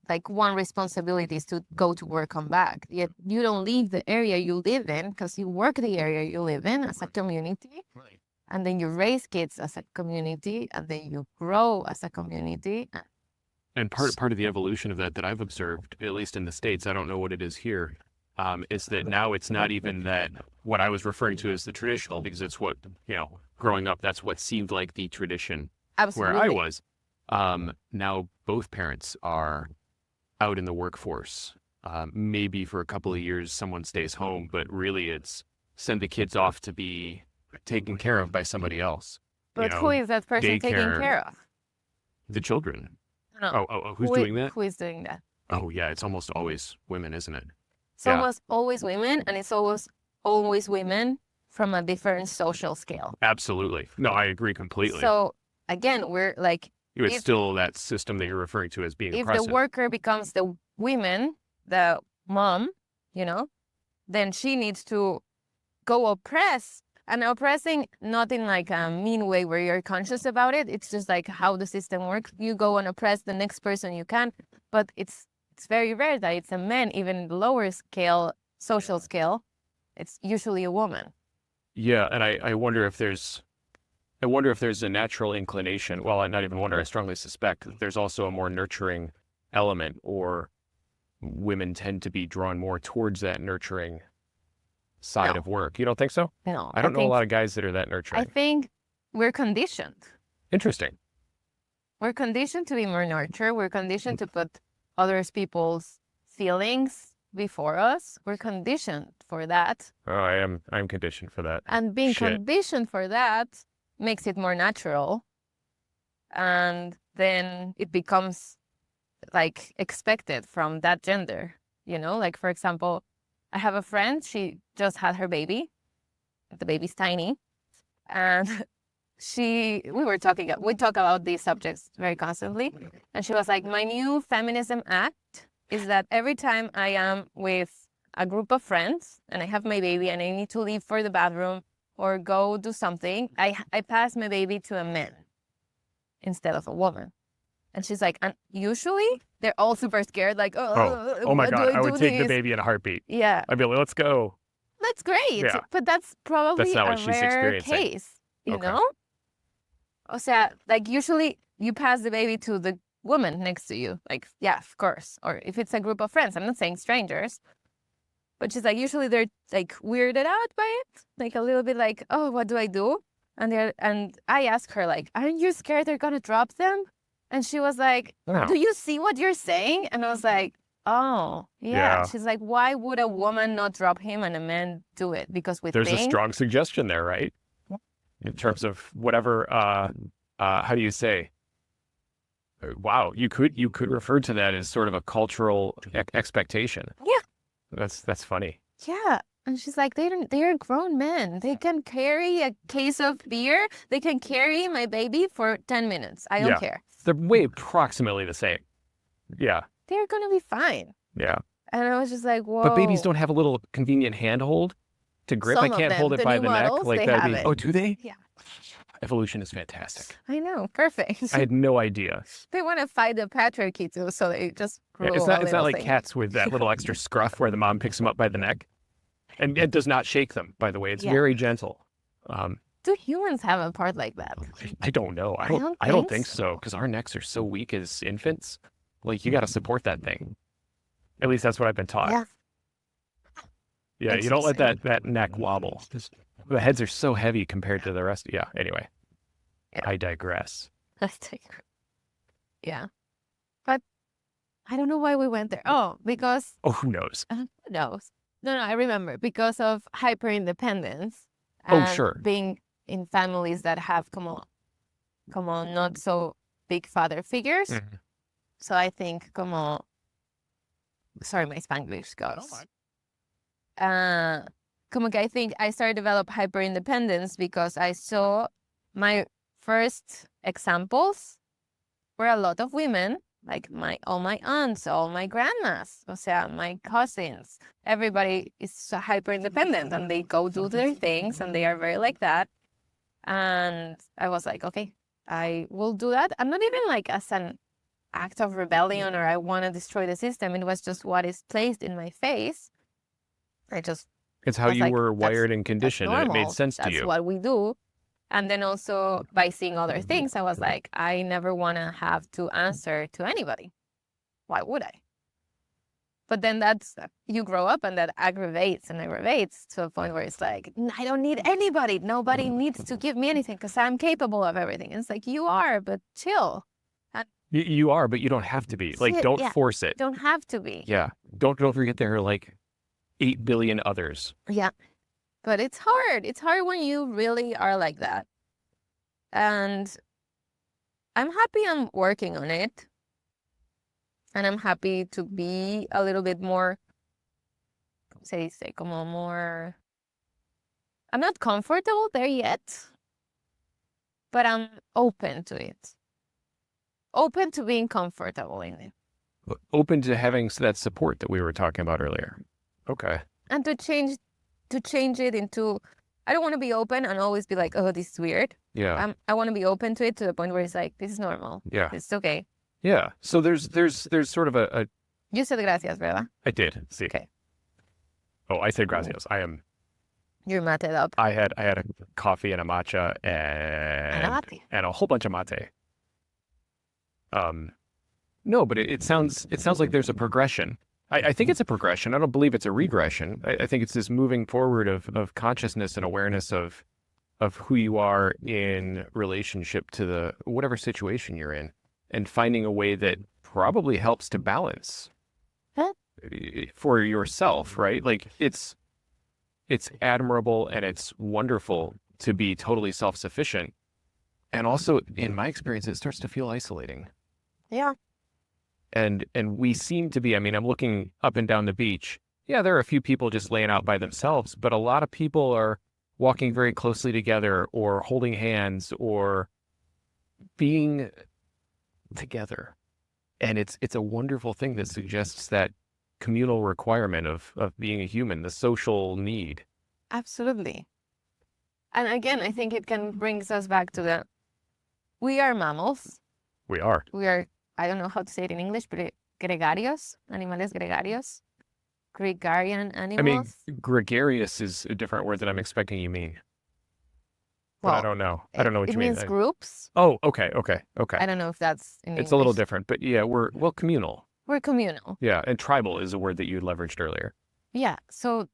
like one responsibility is to go to work, come back. Yet you don't leave the area you live in because you work the area you live in as a community. Right. And then you raise kids as a community, and then you grow as a community. And part of the evolution of that I've observed, at least in the States, I don't know what it is here, is that now it's not even that what I was referring to as the traditional, because it's what, growing up, that's what seemed like the tradition. Absolutely. Where I was. Now both parents are out in the workforce. Maybe for a couple of years someone stays home, but really it's send the kids off to be taken care of by somebody else. But who is that person taking care of? The children. No. Oh, who's doing that? Who is doing that? Oh, yeah, it's almost always women, isn't it? It's almost always women, and it's always women from a different social scale. Absolutely. No, I agree completely. So, again, we're like... It's still that system that you're referring to as being oppressive. If the worker becomes the women, the mom, then she needs to go oppress. And oppressing, not in like a mean way where you're conscious about it. It's just like how the system works. You go and oppress the next person you can. But it's very rare that it's a man, even in the lower scale, social scale. It's usually a woman. Yeah, and I wonder if there's a natural inclination. Well, I not even wonder. I strongly suspect that there's also a more nurturing element, or women tend to be drawn more towards that nurturing side of work. You don't think so? No. I don't know a lot of guys that are that nurturing. I think we're conditioned. Interesting. We're conditioned to be more nurture. We're conditioned to put other people's feelings before us. We're conditioned for that. Oh, I'm conditioned for that. And being conditioned for that, makes it more natural. And then it becomes like expected from that gender, you know? Like, for example, I have a friend, she just had her baby. The baby's tiny. And we talk about these subjects very constantly. And she was like, my new feminism act is that every time I am with a group of friends and I have my baby and I need to leave for the bathroom or go do something, I pass my baby to a man instead of a woman. And she's like, and usually they're all super scared, like, Oh my what do God. I would do take the this? baby in a heartbeat. Yeah, I'd be like, let's go. that's great. Yeah. But that's probably That's not a what she's rare experiencing. case, you Okay. know? O sea, like usually you pass the baby to the woman next to you. Like, yeah, of course. Or if it's a group of friends, I'm not saying strangers. But she's like, usually they're like weirded out by it. Like a little bit like, oh, what do I do? And I asked her, like, aren't you scared they're gonna drop them? And she was like, No. do you see what you're saying? And I was like, oh, yeah. Yeah. She's like, why would a woman not drop him and a man do it? Because we There's a think strong suggestion there, right? In terms of whatever, how do you say? Wow, you could refer to that as sort of a cultural expectation. Yeah. That's funny. Yeah. And she's like, they're grown men. They can carry a case of beer. They can carry my baby for 10 minutes. I don't Yeah. care. They're way approximately the same. Yeah, They're going to be fine. yeah. And I was just like, whoa. But babies don't have a little convenient handhold to grip. Some I of can't them. hold it The by new the neck. models, Like they that'd have be. it. Oh, do they? Yeah. Evolution is fantastic. I know. Perfect. I had no idea. They want to fight the patriarchy too, so they just Yeah, rule it's a not little like thing. cats with that little extra scruff where the mom picks them up by the neck, and it does not shake them. By the way, it's Yeah. very gentle. Do humans have a part like that? I don't know. I don't don't think think so because our necks are so weak as infants. Like you got to support that thing. At least that's what I've been taught. Yeah. Yeah, you don't let that Interesting. neck wobble. The heads are so heavy compared to the rest. Yeah. Anyway, Yeah. I digress. Yeah. But I don't know why we went there. Oh, because Oh, who knows? who knows? No, I remember because of hyper independence. Oh, sure. Being in families that have come on, not so big father figures. Mhm. So I think sorry, my Spanglish goes. Como que I think I started to develop hyper independence because I saw my first examples were a lot of women, like all my aunts, all my grandmas, o sea, my cousins. Everybody is so hyper independent and they go do their things and they are very like that. And I was like, okay, I will do that. And not even like as an act of rebellion or I want to destroy the system. It was just what is placed in my face. It's how was you like, were that's- wired and conditioned, and it made normal. sense to That's you. what we do. And then also by seeing other things, I was like, I never want to have to answer to anybody. Why would I? But then you grow up and that aggravates to a point where it's like, I don't need anybody. Nobody needs to give me anything because I'm capable of everything. And it's like, you are, but chill. You are, but you don't have to be. Like, don't Yeah. force it. Don't have to be. Yeah. Don't forget there are like 8 billion others. Yeah. But it's hard. It's hard when you really are like that. And I'm happy I'm working on it. And I'm happy to be a little bit more, ¿cómo se dice? Como more, I'm not comfortable there yet, but I'm open to it. Open to being comfortable in it. Open to having that support that we were talking about earlier. Okay. And to change it into, I don't want to be open and always be like, oh, this is weird. Yeah. I want to be open to it to the point where it's like, this is normal. Yeah. It's okay. Yeah. So there's sort of a You said gracias, ¿verdad? I did. See. Okay. Oh, I said gracias. You're matted up. I had a coffee and a matcha and a whole bunch of mate. No, but it sounds like there's a progression. I think it's a progression. I don't believe it's a regression. I think it's this moving forward of consciousness and awareness of who you are in relationship to the whatever situation you're in, and finding a way that probably helps to balance for yourself, right? Like it's admirable and it's wonderful to be totally self-sufficient, And also, in my experience, it starts to feel isolating. Yeah. And we seem to be, I mean, I'm looking up and down the beach. Yeah, there are a few people just laying out by themselves, but a lot of people are walking very closely together or holding hands or being together. And it's a wonderful thing that suggests that communal requirement of being a human, the social need. Absolutely. And again, I think it can brings us back to we are mammals. We are. We are, I don't know how to say it in English, but gregarios, animales gregarios, gregarian I mean, animals. gregarious is a different word than I'm expecting you mean. But I don't know. I don't know what it you mean. means groups. Oh, okay. I don't know if that's in It's a little English. different, but yeah, we're communal. We're communal. Yeah, and tribal is a word that you leveraged earlier. Yeah, so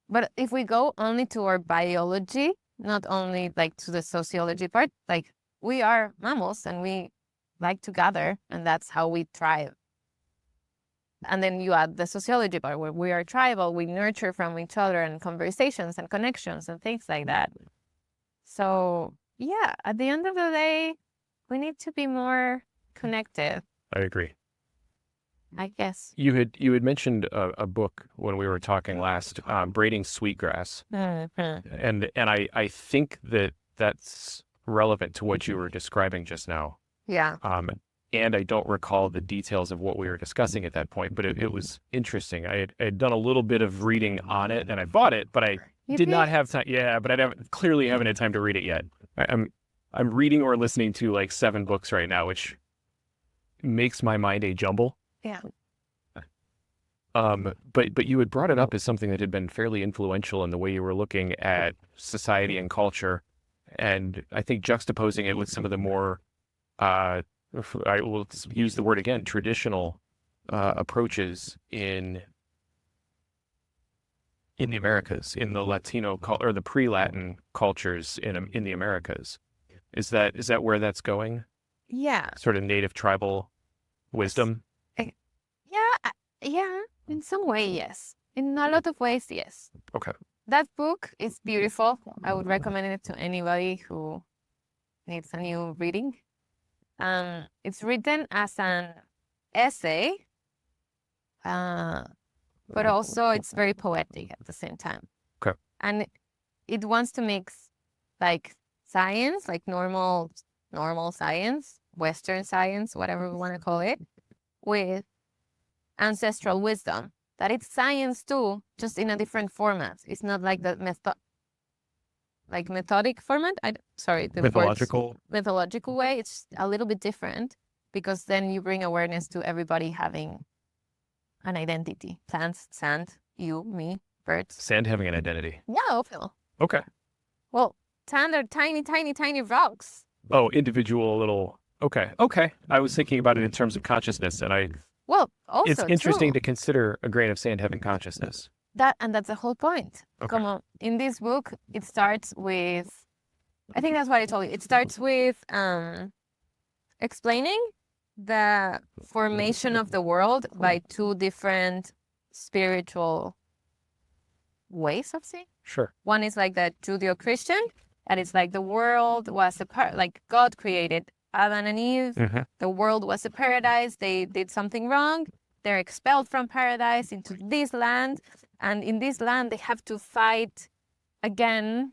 but if we go only to our biology, not only like to the sociology part, like we are mammals and we like to gather and that's how we thrive. And then you add the sociology part where we are tribal, we nurture from each other and conversations and connections and things like that. So yeah, at the end of the day, we need to be more connected, I agree. I guess. You had mentioned a book when we were talking last, Braiding Sweetgrass, and I think that's relevant to what you were describing just now. Yeah. And I don't recall the details of what we were discussing at that point, but it was interesting. I had done a little bit of reading on it, and I bought it, but I did not have time. Yeah, but clearly haven't had time to read it yet. I'm reading or listening to like 7 books right now, which makes my mind a jumble. Yeah. But you had brought it up as something that had been fairly influential in the way you were looking at society and culture, and I think juxtaposing it with some of the more, I will use the word again, traditional approaches in the Americas, in the Latino or the pre-Latin cultures in the Americas. Is that where that's going? Yeah. Sort of native tribal wisdom? Yeah, in some way, yes. In a lot of ways, yes. Okay. That book is beautiful. I would recommend it to anybody who needs a new reading. It's written as an essay, but also it's very poetic at the same time. Okay. And it wants to mix like science, like normal science, Western science, whatever we want to call it, with ancestral wisdom. That it's science too, just in a different format. It's not like the methodic format. Mythological way. It's a little bit different because then you bring awareness to everybody having an identity. Plants, sand, you, me, birds. Sand having an identity. Yeah, Okay. Well, sand are tiny, tiny, tiny rocks. Oh, individual little. Okay. I was thinking about it in terms of consciousness, and Also it's interesting too, to consider a grain of sand having consciousness. that's the whole point. Okay. Come on. In this book, it starts with, I think that's what I told you. It starts with explaining the formation of the world by 2 different spiritual ways of saying. Sure. One is like the Judeo-Christian, and it's like the world was like God created Adam and Eve. Mm-hmm. The world was a paradise. They did something wrong. They're expelled from paradise into this land. And in this land, they have to fight again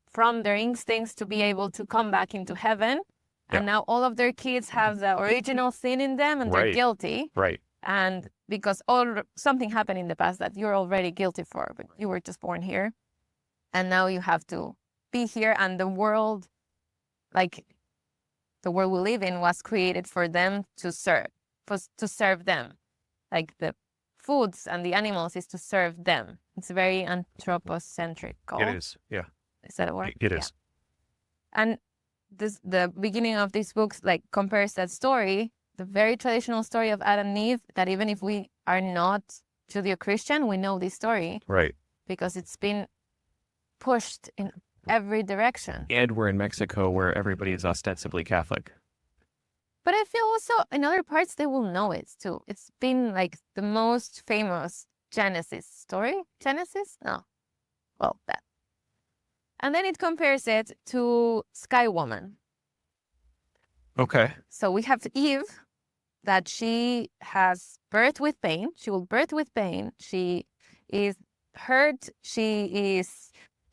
from their instincts to be able to come back into heaven. Yeah. And now all of their kids have the original sin in them and they're guilty. Right. And because something happened in the past that you're already guilty for, but you were just born here. And now you have to be here, and the world we live in was created for them to serve them. Like the foods and the animals is to serve them. It's very anthropocentric. It is. Yeah. Is that a word? It is. And the beginning of this book like compares that story, the very traditional story of Adam and Eve, that even if we are not Judeo-Christian, we know this story. Right. Because it's been pushed in every direction. And we're in Mexico where everybody is ostensibly Catholic. But I feel also in other parts they will know it too. It's been like the most famous Genesis story. Genesis? No. Well, that. And then it compares it to Sky Woman. Okay. So we have Eve, that she has birth with pain. She will birth with pain. She is hurt. She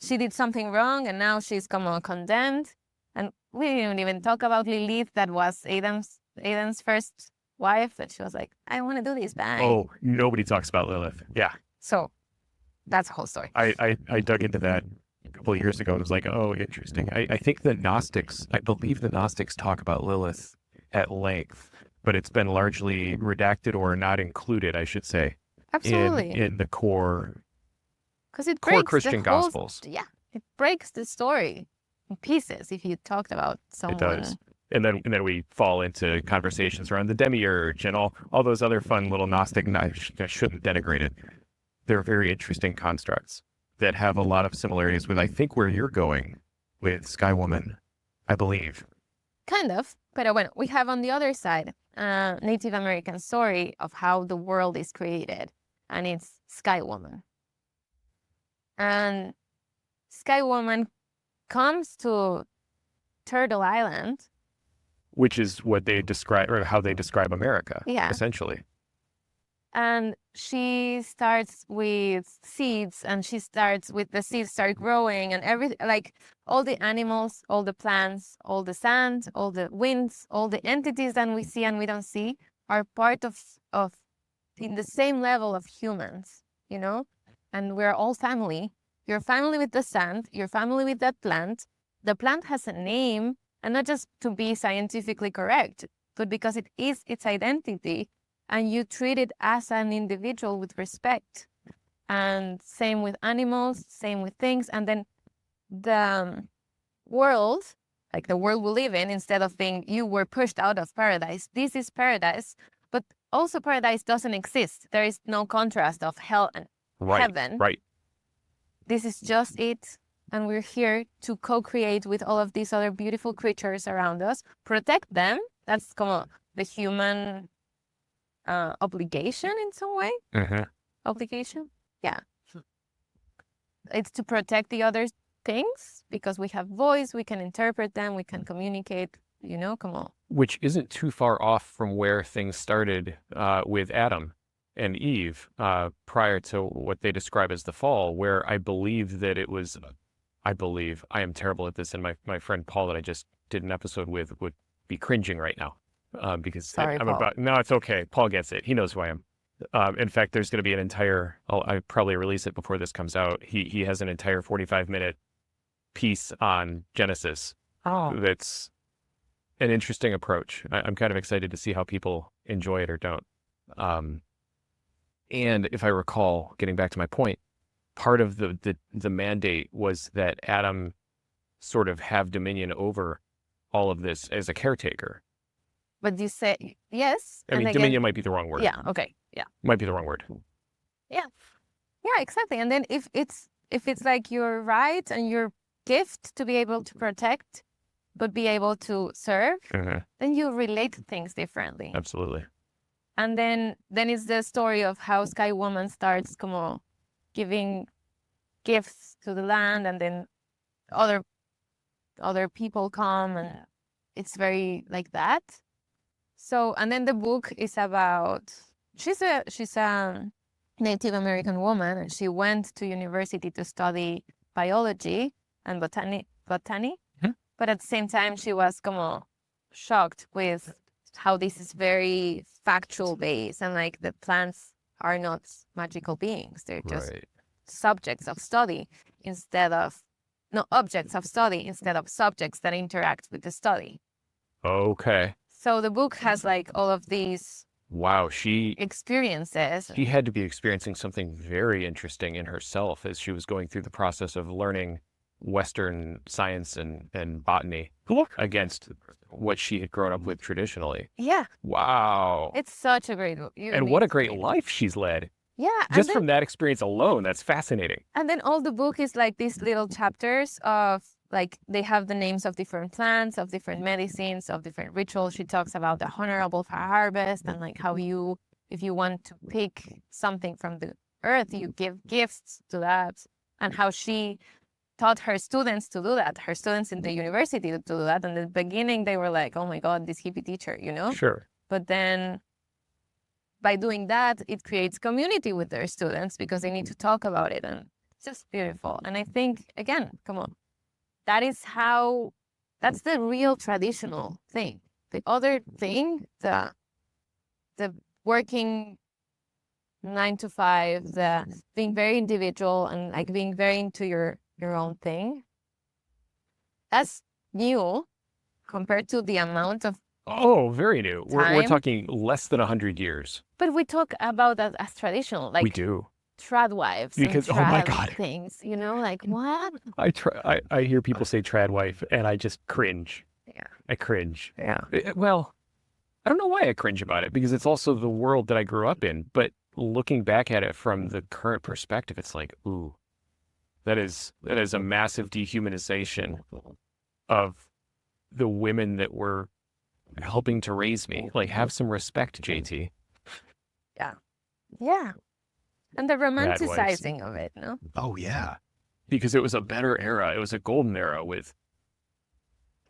did something wrong, and now she's come on condemned. And we didn't even talk about Lilith, that was Adam's first wife, that she was like, I want to do this, bye. Oh, nobody talks about Lilith. Yeah. So that's the whole story. I dug into that a couple of years ago and was like, oh, interesting. I think I believe the Gnostics talk about Lilith at length, but it's been largely redacted or not included, I should say, Absolutely. in the core Because it core breaks Christian the whole, Gospels. Yeah, it breaks the story in pieces if you talked about someone. It does. And then we fall into conversations around the demiurge and all those other fun little Gnostic, I shouldn't denigrate it. They're very interesting constructs that have a lot of similarities with, I think, where you're going with Sky Woman, I believe. Kind of. But bueno, we have on the other side a Native American story of how the world is created, and it's Sky Woman. And Sky Woman comes to Turtle Island. Which is what they describe, or how they describe America, Yeah. essentially. And she starts with seeds, and she starts with the seeds start growing, and everything, like all the animals, all the plants, all the sand, all the winds, all the entities that we see and we don't see are part of in the same level of humans, you know? And we're all family. You're family with the sand, you're family with that plant. The plant has a name, and not just to be scientifically correct, but because it is its identity. And you treat it as an individual with respect. And same with animals, same with things. And then the world, like the world we live in, instead of being you were pushed out of paradise, this is paradise. But also paradise doesn't exist. There is no contrast of hell and heaven. Right. This is just it. And we're here to co-create with all of these other beautiful creatures around us, protect them. That's como the human obligation in some way. Obligation, yeah. It's to protect the other things because we have voice, we can interpret them, we can communicate, you know, come on. Which isn't too far off from where things started with Adam and Eve prior to what they describe as the fall, where I believe that it was, I am terrible at this, and my friend Paul that I just did an episode with would be cringing right now. Because Sorry, I'm Paul. no, it's okay. Paul gets it. He knows who I am. In fact, there's going to be an entire, I probably release it before this comes out. He has an entire 45-minute piece on Genesis. Oh. That's an interesting approach. I'm kind of excited to see how people enjoy it or don't. And if I recall, getting back to my point, part of the mandate was that Adam sort of have dominion over all of this as a caretaker. But you say yes. I mean, dominion might be the wrong word. Yeah. Okay. Yeah. Might be the wrong word. Yeah. Yeah. Exactly. And then if it's like your right and your gift to be able to protect, but be able to serve, then you relate to things differently. Absolutely. And then it's the story of how Sky Woman starts como giving gifts to the land, and then other people come, and it's very like that. So, and then the book is about, she's a Native American woman, and she went to university to study biology and botany. But at the same time, she was como shocked with how this is very factual based, and like the plants are not magical beings. They're just subjects of study objects of study instead of subjects that interact with the study. Okay. So the book has like all of these experiences. She had to be experiencing something very interesting in herself as she was going through the process of learning Western science and botany against what she had grown up with traditionally. Yeah. Wow. It's such a great book. And what a great life she's led. Yeah. Just from that experience alone, that's fascinating. And then all the book is like these little chapters of like, they have the names of different plants, of different medicines, of different rituals. She talks about the honorable harvest and like how if you want to pick something from the earth, you give gifts to that, and how she taught her students to do that, her students in the university to do that. And in the beginning, they were like, oh my God, this hippie teacher, you know? Sure. But then by doing that, it creates community with their students because they need to talk about it. And it's just beautiful. And I think, again, come on, that's the real traditional thing. The other thing, the working 9 to 5, the being very individual and like being very into your own thing, that's new compared to the amount of. Oh, very new. We're Time. talking less than 100 years. But we talk about that as traditional, like We do. trad wives Because, and oh my trad God. things, you know, like what? I hear people say trad wife and I just cringe. Yeah. I cringe. Yeah. Well, I don't know why I cringe about it because it's also the world that I grew up in. But looking back at it from the current perspective, it's like, ooh, that is a massive dehumanization of the women that were helping to raise me. Like, have some respect, JT. Yeah. And the Trad wives. romanticizing of it, no? Oh, yeah. Because it was a better era. It was a golden era with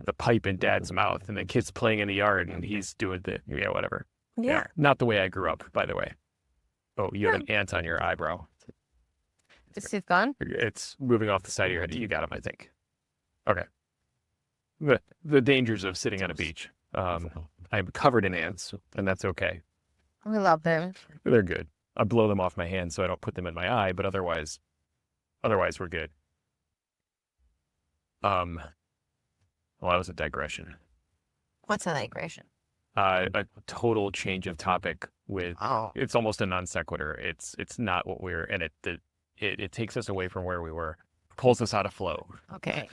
the pipe in dad's mouth and the kids playing in the yard and he's doing whatever. Yeah. Not the way I grew up, by the way. Oh, you have an ant on your eyebrow. Is it gone? It's moving off the side of your head. You got him, I think. Okay. The dangers of sitting on a beach. I'm covered in ants, and that's okay. We love them. They're good. I blow them off my hand so I don't put them in my eye, but otherwise we're good. Well, that was a digression. What's a digression? A total change of topic with. Oh. It's almost a non sequitur. It's not what we're, and it takes us away from where we were, pulls us out of flow. Okay.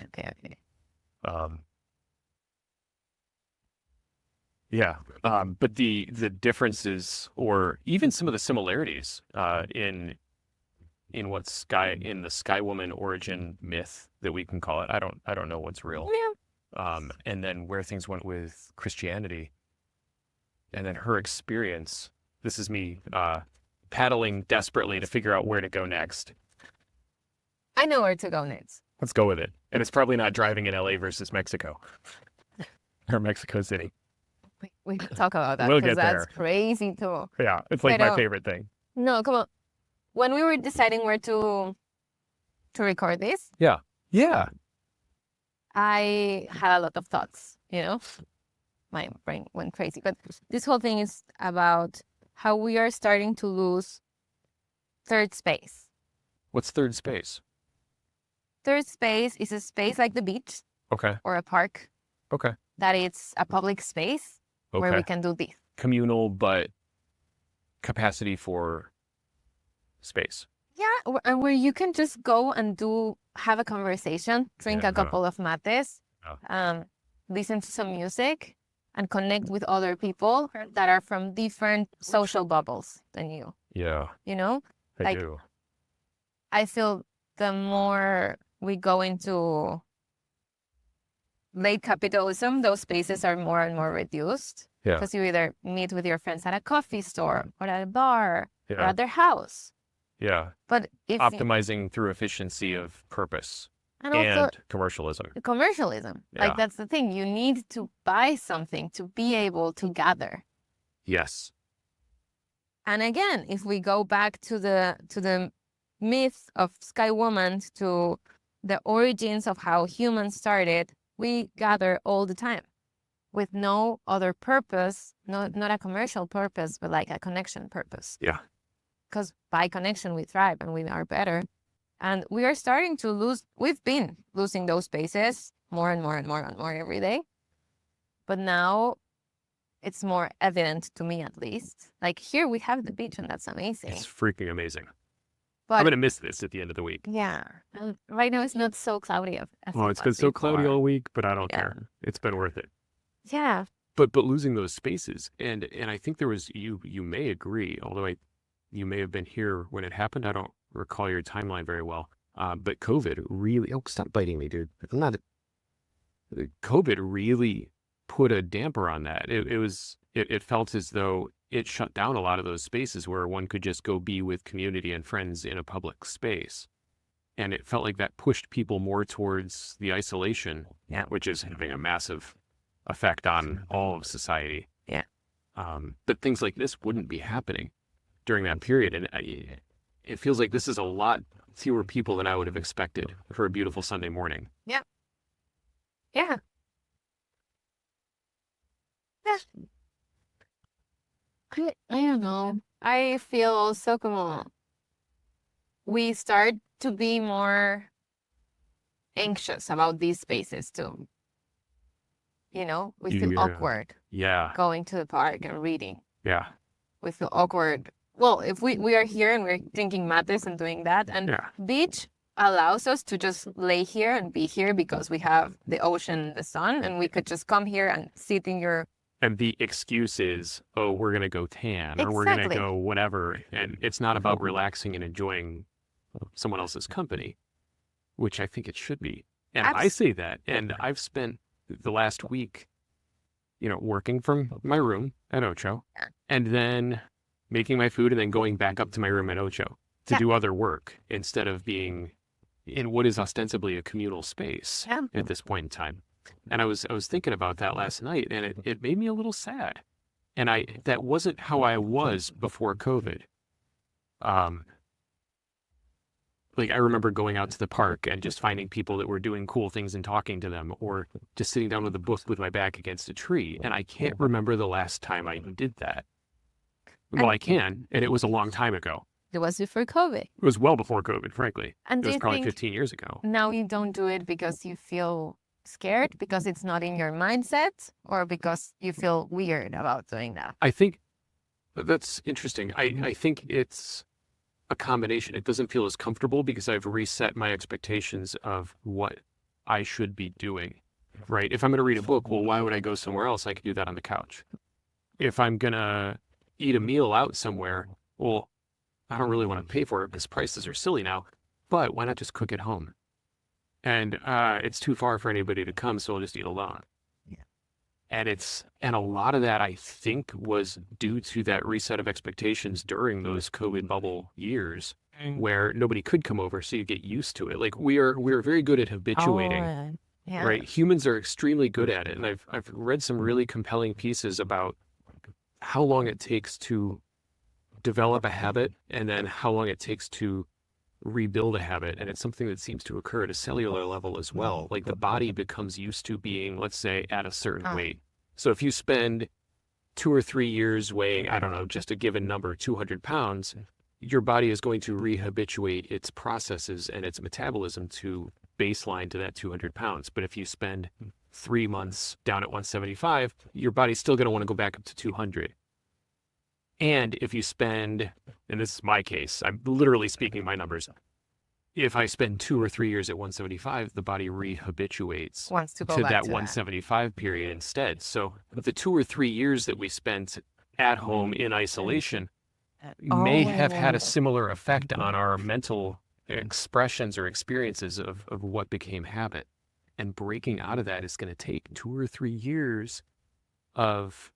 Yeah. But the differences or even some of the similarities in the Sky Woman origin myth that we can call it. I don't know what's real. Yeah. And then where things went with Christianity and then her experience. This is me paddling desperately to figure out where to go next. I know where to go next. Let's go with it. And it's probably not driving in LA versus Mexico or Mexico City. We can talk about that We'll because get that's there. crazy too. Yeah, it's like But, my favorite thing. No, come on. When we were deciding where to record this, Yeah. I had a lot of thoughts, you know? My brain went crazy. But this whole thing is about how we are starting to lose third space. What's third space? Third space is a space like the beach Okay. or a park Okay. that it's a public space where we can do this. Communal, but capacity for space. Yeah, and where you can just go and have a conversation, drink Yeah. a couple of mates, Yeah. listen to some music, and connect with other people that are from different social bubbles than you. Yeah, You know, I Like- do. I feel the more we go into late capitalism, those spaces are more and more reduced. Yeah. Because you either meet with your friends at a coffee store or at a bar or Yeah. at their house. Yeah. But if Optimizing through efficiency of purpose and also and commercialism. commercialism, Yeah. like that's the thing. You need to buy something to be able to gather. Yes. And again, if we go back to the myth of Sky Woman, to the origins of how humans started, we gather all the time with no other purpose, not a commercial purpose, but like a connection purpose. Yeah. Because by connection, we thrive and we are better. And we are starting to we've been losing those spaces more and more and more and more every day. But now it's more evident to me, at least. Like here we have the beach and that's amazing. It's freaking amazing. But I'm going to miss this at the end of the week. yeah, and right now it's not so cloudy as Oh, it it's been was so cloudy before. all week, but I don't Yeah. care. It's been worth it. Yeah, But losing those spaces, and I think there was you may agree, although you may have been here when it happened. I don't recall your timeline very well. But COVID really stop biting me, dude. I'm not. COVID really put a damper on that. It felt as though it shut down a lot of those spaces where one could just go be with community and friends in a public space. And it felt like that pushed people more towards the isolation, Yeah. which is having a massive effect on all of society. Yeah. But things like this wouldn't be happening during that period. And it feels like this is a lot fewer people than I would have expected for a beautiful Sunday morning. Yeah. Yeah. I don't know. I feel also como we start to be more anxious about these spaces too. You know, we feel Yeah. awkward Yeah. going to the park and reading. Yeah. We feel awkward. Well, if we are here and we're drinking mates and doing that, and Yeah. beach allows us to just lay here and be here because we have the ocean, the sun, and we could just come here and sit in your. And the excuse is, oh, we're going to go tan or we're going to Exactly. go whatever. And it's not about relaxing and enjoying someone else's company, which I think it should be. And I say that. And I've spent the last week, working from my room at Ocho and then making my food and then going back up to my room at Ocho to do other work instead of being in what is ostensibly a communal space at this point in time. And I was thinking about that last night, and it made me a little sad. And that wasn't how I was before COVID. Like I remember going out to the park and just finding people that were doing cool things and talking to them, or just sitting down with a book with my back against a tree. And I can't remember the last time I did that. Well, I can, and it was a long time ago. It was before COVID. It was well before COVID, frankly. And It was probably 15 years ago. Now you don't do it because you feel scared, because it's not in your mindset, or because you feel weird about doing that? I think that's interesting. I think it's a combination. It doesn't feel as comfortable because I've reset my expectations of what I should be doing, right? If I'm going to read a book, well, why would I go somewhere else? I could do that on the couch. If I'm going to eat a meal out somewhere, well, I don't really want to pay for it because prices are silly now, but why not just cook at home? And it's too far for anybody to come, so I'll just eat alone. And a lot of that, I think, was due to that reset of expectations during those COVID bubble years where nobody could come over, so you get used to it. Like we're very good at habituating, right? Humans are extremely good at it. And I've read some really compelling pieces about how long it takes to develop a habit and then how long it takes to rebuild a habit. And it's something that seems to occur at a cellular level as well. Like the body becomes used to being, let's say, at a certain weight. So if you spend 2 or 3 years weighing, I don't know, just a given number, 200 pounds, your body is going to rehabituate its processes and its metabolism to baseline to that 200 pounds. But if you spend 3 months down at 175, your body's still going to want to go back up to 200. And if you spend, and this is my case, I'm literally speaking my numbers. If I spend 2 or 3 years at 175, the body rehabituates Wants to go to back that to 175 period instead. So the 2 or 3 years that we spent at home in isolation may have had a similar effect on our mental expressions or experiences of what became habit. And breaking out of that is going to take 2 or 3 years of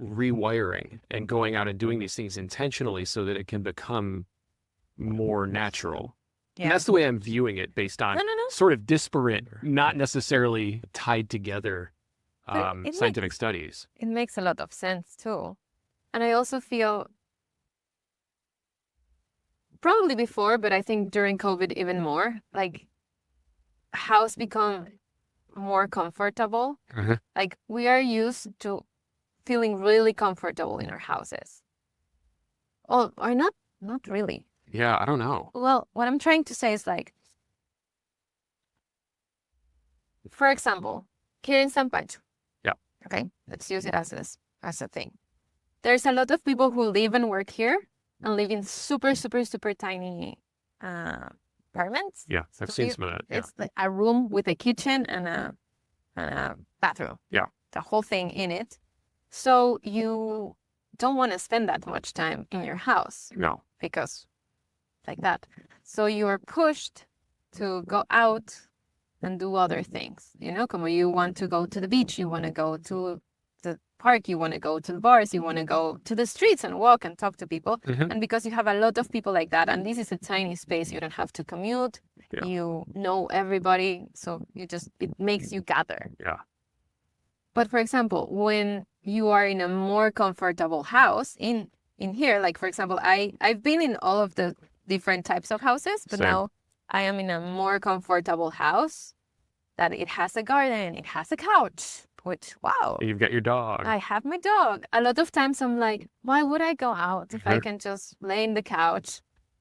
rewiring and going out and doing these things intentionally so that it can become more natural. And that's the way I'm viewing it based on sort of disparate, not necessarily tied together scientific studies. It makes a lot of sense too. And I also feel probably before, but I think during COVID even more, like house become more comfortable. Like we are used to feeling really comfortable in our houses. Oh, or not really. Yeah, I don't know. Well, what I'm trying to say is like, for example, here in San Pancho. Yeah. Okay, let's use it as a thing. There's a lot of people who live and work here and live in super, super, super tiny apartments. Yeah, I've seen some of that. Yeah. It's like a room with a kitchen and a bathroom. Yeah. The whole thing in it. So you don't want to spend that much time in your house. No. Because like that. So you're pushed to go out and do other things. Como you want to go to the beach, you want to go to the park, you want to go to the bars, you want to go to the streets and walk and talk to people. Mhm. And because you have a lot of people like that, and this is a tiny space, you don't have to commute, Yeah. you know everybody, so it makes you gather. Yeah. But for example, when you are in a more comfortable house in here, like for example, I've been in all of the different types of houses, but Same. now I am in a more comfortable house that it has a garden, it has a couch, which wow. You've got your dog. I have my dog. A lot of times I'm like, why would I go out if I can just lay in the couch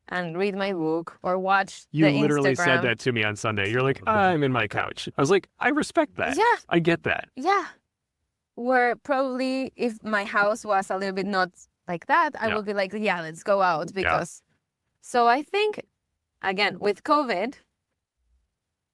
and read my book or watch You the literally Instagram? said that to me on Sunday. You're like, I'm in my couch. I was like, I respect that. Yeah. I get that. Yeah. Where probably if my house was a little bit not like that, I Yeah. would be like, yeah, let's go out Yeah. because. So I think, again, with COVID,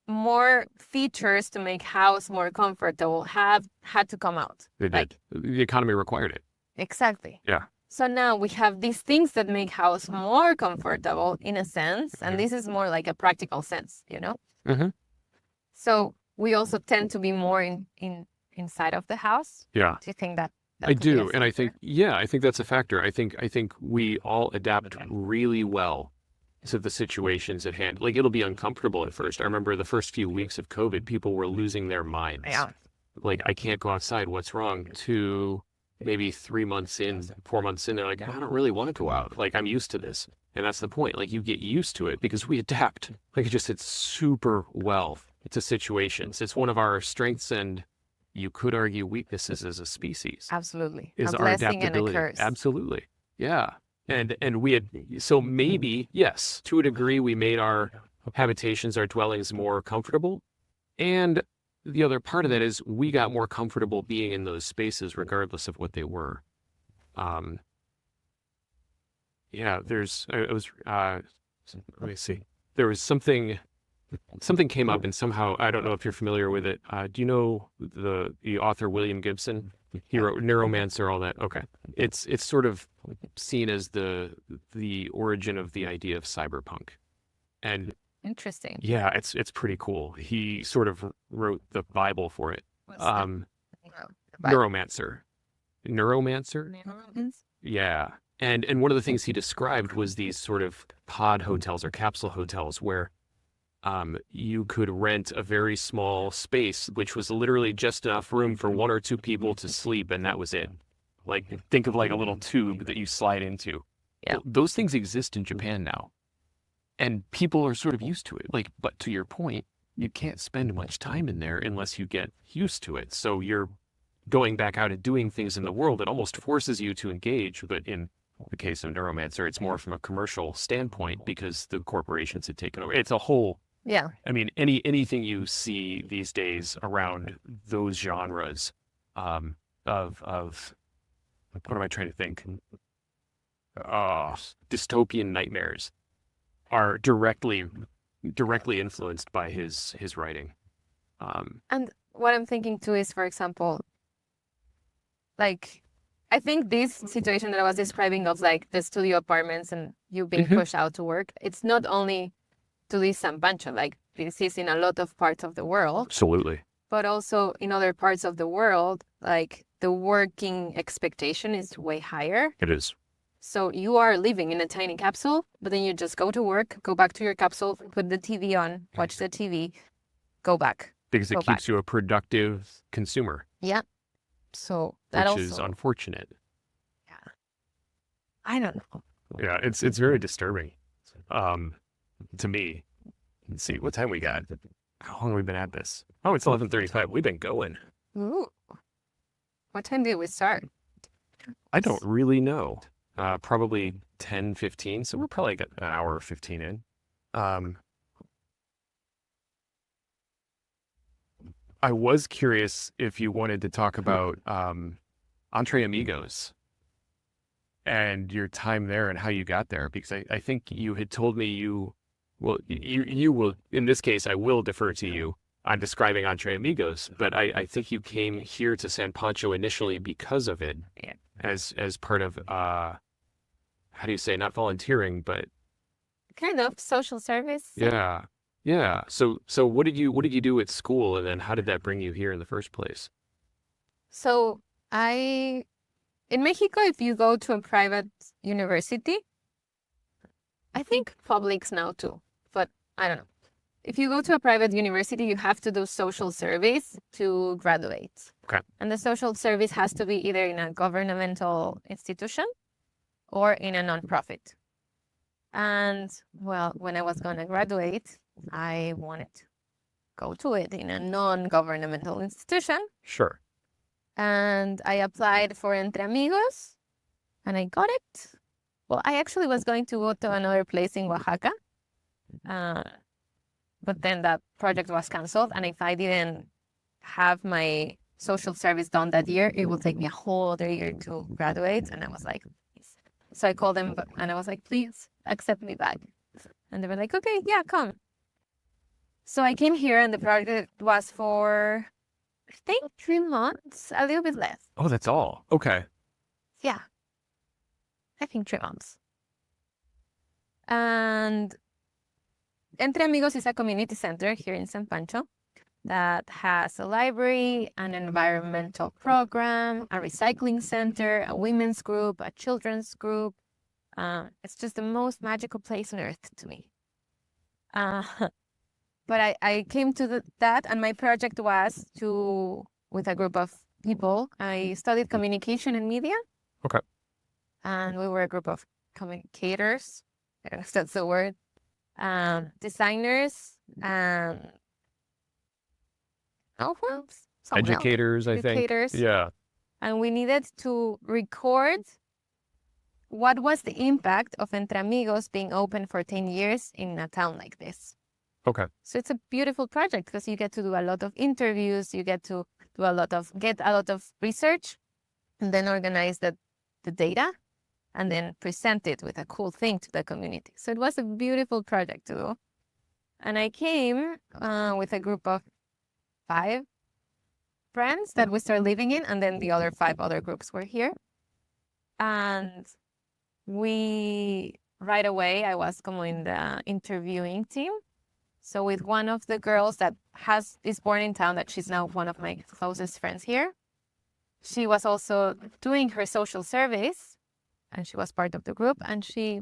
more features to make house more comfortable have had to come out. They Like, did. The economy required it. exactly. Yeah. So now we have these things that make house more comfortable in a sense, and this is more like a practical sense, you know? Mm-hmm. So we also tend to be more inside of the house. Yeah. Do you think that? I could be a do, and I think factor? I think that's a factor. I think we all adapt really well to the situations at hand. Like it'll be uncomfortable at first. I remember the first few weeks of COVID, people were losing their minds. Yeah. Like I can't go outside. What's wrong? To maybe 3 months in, 4 months in, they're like, I don't really want to go out. Like I'm used to this, and that's the point. Like you get used to it because we adapt. Like it just it's super well to situations. It's one of our strengths and you could argue weaknesses as a species. Absolutely. Is A our blessing and a adaptability. curse. Absolutely. Yeah. And we had so maybe, yes, to a degree we made our habitations, our dwellings more comfortable. And the other part of that is we got more comfortable being in those spaces regardless of what they were. Yeah, let me see. There was something came up and somehow, I don't know if you're familiar with it. Do you know the author William Gibson? He wrote Neuromancer, all that. Okay. It's sort of seen as the origin of the idea of cyberpunk. And Interesting. yeah, it's pretty cool. He sort of wrote the Bible for it. What's that? Neuromancer. Neuromancer? Neuromans? Yeah. And one of the things he described was these sort of pod hotels or capsule hotels where you could rent a very small space, which was literally just enough room for 1 or 2 people to sleep, and that was it. Like, think of like a little tube that you slide into. Yeah. Well, those things exist in Japan now, and people are sort of used to it. Like, but to your point, you can't spend much time in there unless you get used to it. So you're going back out and doing things in the world. It almost forces you to engage, but in the case of Neuromancer, it's more from a commercial standpoint because the corporations had taken over. It's a whole. Yeah. I mean, anything you see these days around those genres of what am I trying to think? Dystopian nightmares are directly influenced by his writing. And what I'm thinking too is, for example, like, I think this situation that I was describing of like the studio apartments and you being pushed out to work, it's not only to this San Pancho, like this is in a lot of parts of the world, Absolutely. but also in other parts of the world, like the working expectation is way higher. It is. So you are living in a tiny capsule, but then you just go to work, go back to your capsule, put the TV on, watch the TV, go back. Because it Go keeps back. you a productive consumer, Yeah. So that which is also, unfortunate. I don't know. Yeah, it's very disturbing. To me. Let's see, what time we got? How long have we been at this? Oh, it's 11:35. We've been going. Ooh. What time did we start? I don't really know. Probably 10:15. So we're probably got an hour or 15 in. I was curious if you wanted to talk about Entre Amigos and your time there and how you got there, because I think you had told me you will, in this case, I will defer to you on describing Entre Amigos, but I think you came here to San Pancho initially because of it, Yeah. as part of, how do you say, not volunteering, but Kind of social service. yeah. Yeah. So what did you do at school, and then how did that bring you here in the first place? So In Mexico, if you go to a private university, I think publics now too, but I don't know. If you go to a private university, you have to do social service to graduate. Okay. And the social service has to be either in a governmental institution or in a nonprofit. And well, when I was going to graduate, I wanted to go to it in a non-governmental institution. Sure. And I applied for Entre Amigos and I got it. Well, I actually was going to go to another place in Oaxaca. But then that project was canceled. And if I didn't have my social service done that year, it will take me a whole other year to graduate. And I was like, please. So I called them and I was like, please accept me back. And they were like, okay, yeah, come. So I came here and the project was for, I think, 3 months, a little bit less. Oh, that's all. Okay. Yeah. I think 3 months. And Entre Amigos is a community center here in San Pancho that has a library, an environmental program, a recycling center, a women's group, a children's group. It's just the most magical place on earth to me. But I came to that, and my project was with a group of people, I studied communication and media. Okay. And we were a group of communicators, if that's the word, designers, and Educators, I think. Educators. Yeah. And we needed to record what was the impact of Entre Amigos being open for 10 years in a town like this. Okay. So it's a beautiful project because you get to do a lot of interviews, you get to do get a lot of research, and then organize the data, and then present it with a cool thing to the community. So it was a beautiful project to do. And I came with a group of 5 friends that we started living in, and then the other 5 other groups were here. And right away, I was in the interviewing team. So with one of the girls that is born in town, that she's now one of my closest friends here, she was also doing her social service, and she was part of the group. And she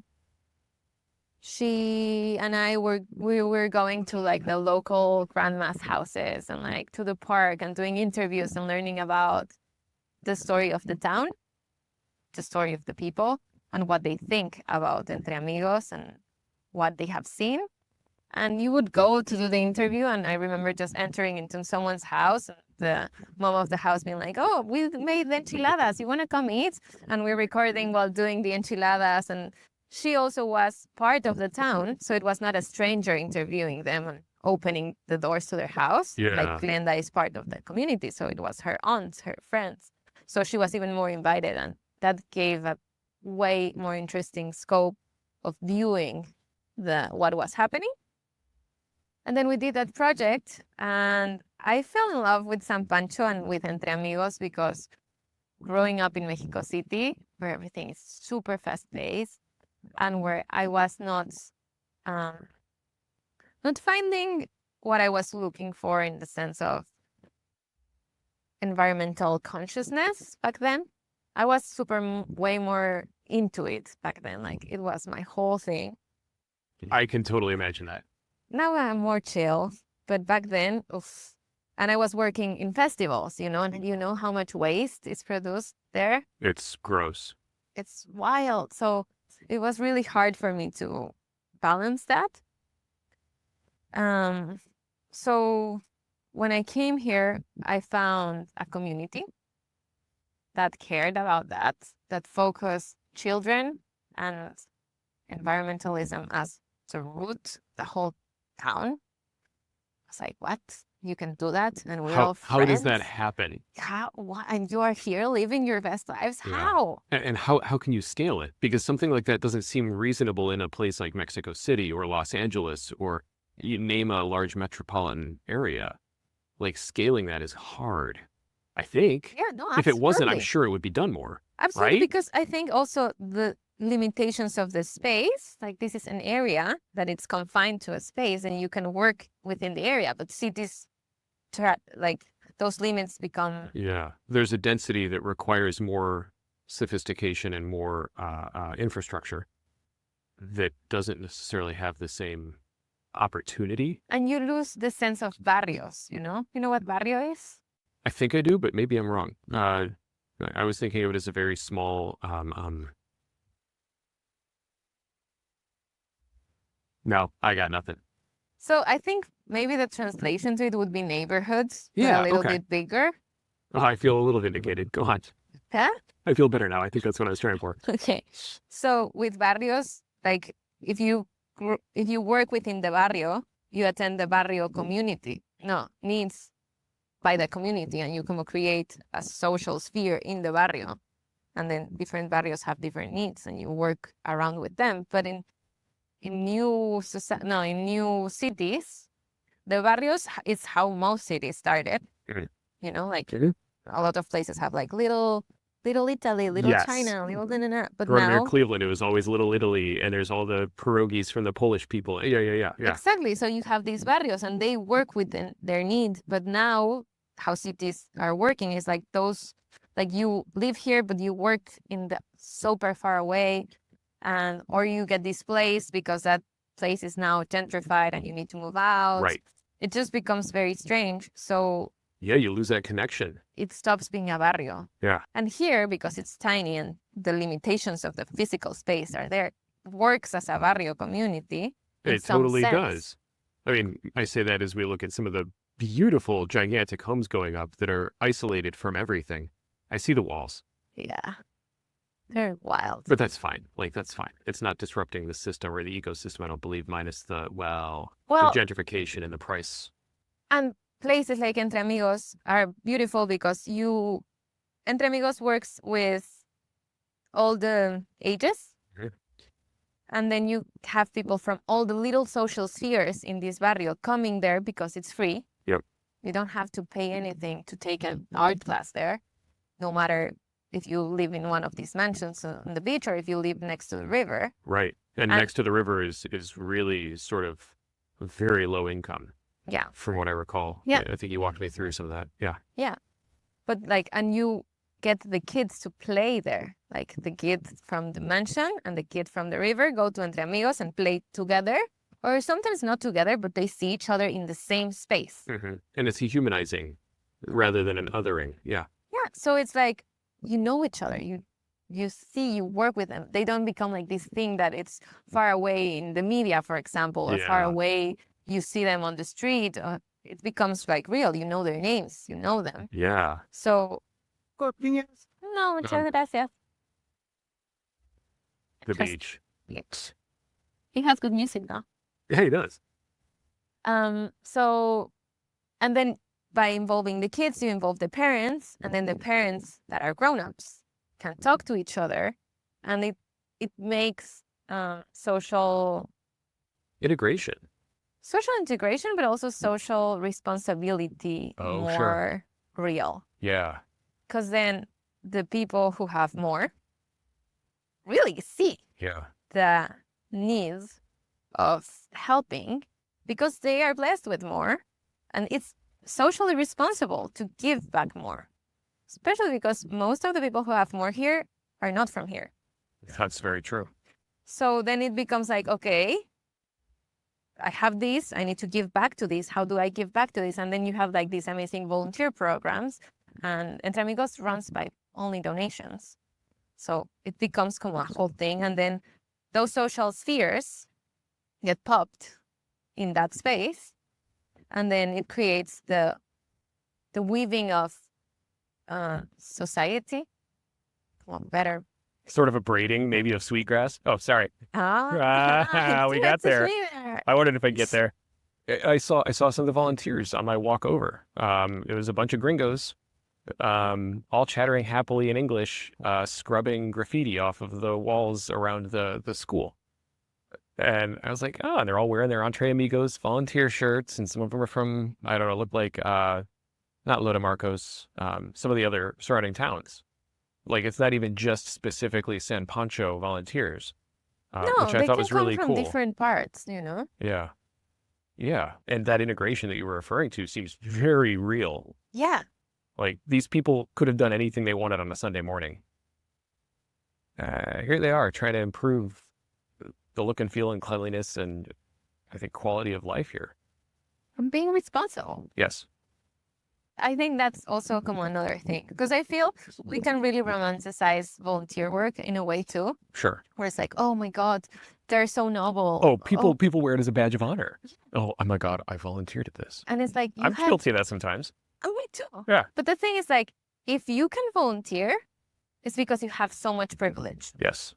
and I we were going to like the local grandma's houses and like to the park and doing interviews and learning about the story of the town, the story of the people, and what they think about Entre Amigos and what they have seen. And you would go to do the interview, and I remember just entering into someone's house, and the mom of the house being like, oh, we made the enchiladas, you want to come eat? And we're recording while doing the enchiladas. And she also was part of the town, so it was not a stranger interviewing them and opening the doors to their house. Yeah. Like Glenda is part of the community, so it was her aunts, her friends. So she was even more invited, and that gave a way more interesting scope of viewing what was happening. And then we did that project, and I fell in love with San Pancho and with Entre Amigos because growing up in Mexico City, where everything is super fast-paced, and where I was not finding what I was looking for in the sense of environmental consciousness back then. I was way more into it back then. Like, it was my whole thing. I can totally imagine that. Now I'm more chill, but back then, oof. And I was working in festivals, and you know how much waste is produced there? It's gross. It's wild. So it was really hard for me to balance that. So when I came here, I found a community that cared about that focused children and environmentalism as the root, the whole town. I was like, what? You can do that? And we're all friends? How does that happen? What? And you are here living your best lives? Yeah. How? And how can you scale it? Because something like that doesn't seem reasonable in a place like Mexico City or Los Angeles, or you name a large metropolitan area. Like, scaling that is hard, I think. Yeah, no, absolutely. If it wasn't, I'm sure it would be done more. Absolutely, right? Because I think also the limitations of the space, like this is an area that it's confined to a space and you can work within the area, but cities those limits become. Yeah. There's a density that requires more sophistication and more infrastructure that doesn't necessarily have the same opportunity. And you lose the sense of barrios, you know? You know what barrio is? I think I do, but maybe I'm wrong. I was thinking of it as a very small. No, I got nothing. So I think maybe the translation to it would be neighborhoods, but Yeah, a little okay. bit bigger. Oh, I feel a little vindicated. Go on. Huh? I feel better now. I think that's what I was trying for. Okay. So with barrios, like if you work within the barrio, you attend the barrio community. No, needs by the community, and you can create a social sphere in the barrio. And then different barrios have different needs, and you work around with them. But in new cities, the barrios is how most cities started. Mhm. You know, like Mhm. a lot of places have like little Italy, little Yes. China, little but Growing near now Cleveland, it was always Little Italy, and there's all the pierogies from the Polish people. Yeah. exactly. So you have these barrios, and they work within their needs. But now, how cities are working is like those, like you live here, but you work in the super far away, and or you get displaced because that place is now gentrified and you need to move out. Right. It just becomes very strange. So Yeah, you lose that connection. it stops being a barrio. Yeah. And here, because it's tiny and the limitations of the physical space are there, it works as a barrio community. In It some totally sense. does. I mean, I say that as we look at some of the beautiful, gigantic homes going up that are isolated from everything. I see the walls, Yeah. They're wild. but that's fine. Like, that's fine. It's not disrupting the system or the ecosystem, I don't believe, minus the gentrification and the price. And places like Entre Amigos are beautiful because Entre Amigos works with all the ages. Mhm. And then you have people from all the little social spheres in this barrio coming there because it's free. Yep. You don't have to pay anything to take an art class there, no matter if you live in one of these mansions on the beach or if you live next to the river. Right. And next to the river is really sort of very low income. Yeah. From what I recall. Yeah. I think you walked me through some of that. Yeah. Yeah. But and you get the kids to play there. Like the kid from the mansion and the kid from the river go to Entre Amigos and play together. Or sometimes not together, but they see each other in the same space. Mm-hmm. And it's humanizing rather than an othering. Yeah. Yeah. So it's like, you know each other. You see, you work with them. They don't become like this thing that it's far away in the media, for example, or far away. You see them on the street. It becomes like real. You know their names. You know them. Yeah. So, no, muchas gracias. The beach. He has good music, though. Yeah, he does. So, and then by involving the kids, you involve the parents, and then the parents that are grown-ups can talk to each other, and it makes social integration, but also social responsibility more real. Yeah. Because then the people who have more really see the needs of helping because they are blessed with more, and it's socially responsible to give back more, especially because most of the people who have more here are not from here. That's very true. So then it becomes like, okay, I have this, I need to give back to this. How do I give back to this? And then you have like these amazing volunteer programs, and Entre Amigos runs by only donations. So it becomes como a whole thing. And then those social spheres get popped in that space. And then it creates the weaving of society. Well, better. Sort of a braiding, maybe of sweetgrass. Oh, sorry. We got there. I wondered if I'd get there. I saw some of the volunteers on my walk over. It was a bunch of gringos, all chattering happily in English, scrubbing graffiti off of the walls around the school. And I was like, oh, and they're all wearing their Entre Amigos volunteer shirts, and some of them are from, I don't know, looked like not Loda Marcos, some of the other surrounding towns. Like, it's not even just specifically San Pancho volunteers, which I thought was really cool. No, they can come from different parts, you know? Yeah. Yeah. And that integration that you were referring to seems very real. Yeah. Like, these people could have done anything they wanted on a Sunday morning. Here they are trying to improve the look and feel and cleanliness and I think quality of life here. I'm being responsible. Yes. I think that's also come another thing because I feel we can really romanticize volunteer work in a way too, Sure. where it's like, oh my God, they're so noble. Oh, people wear it as a badge of honor. Oh my God, I volunteered at this. And it's like, I'm guilty of that sometimes. Oh, me too. Yeah. But the thing is, like, if you can volunteer, it's because you have so much privilege. Yes.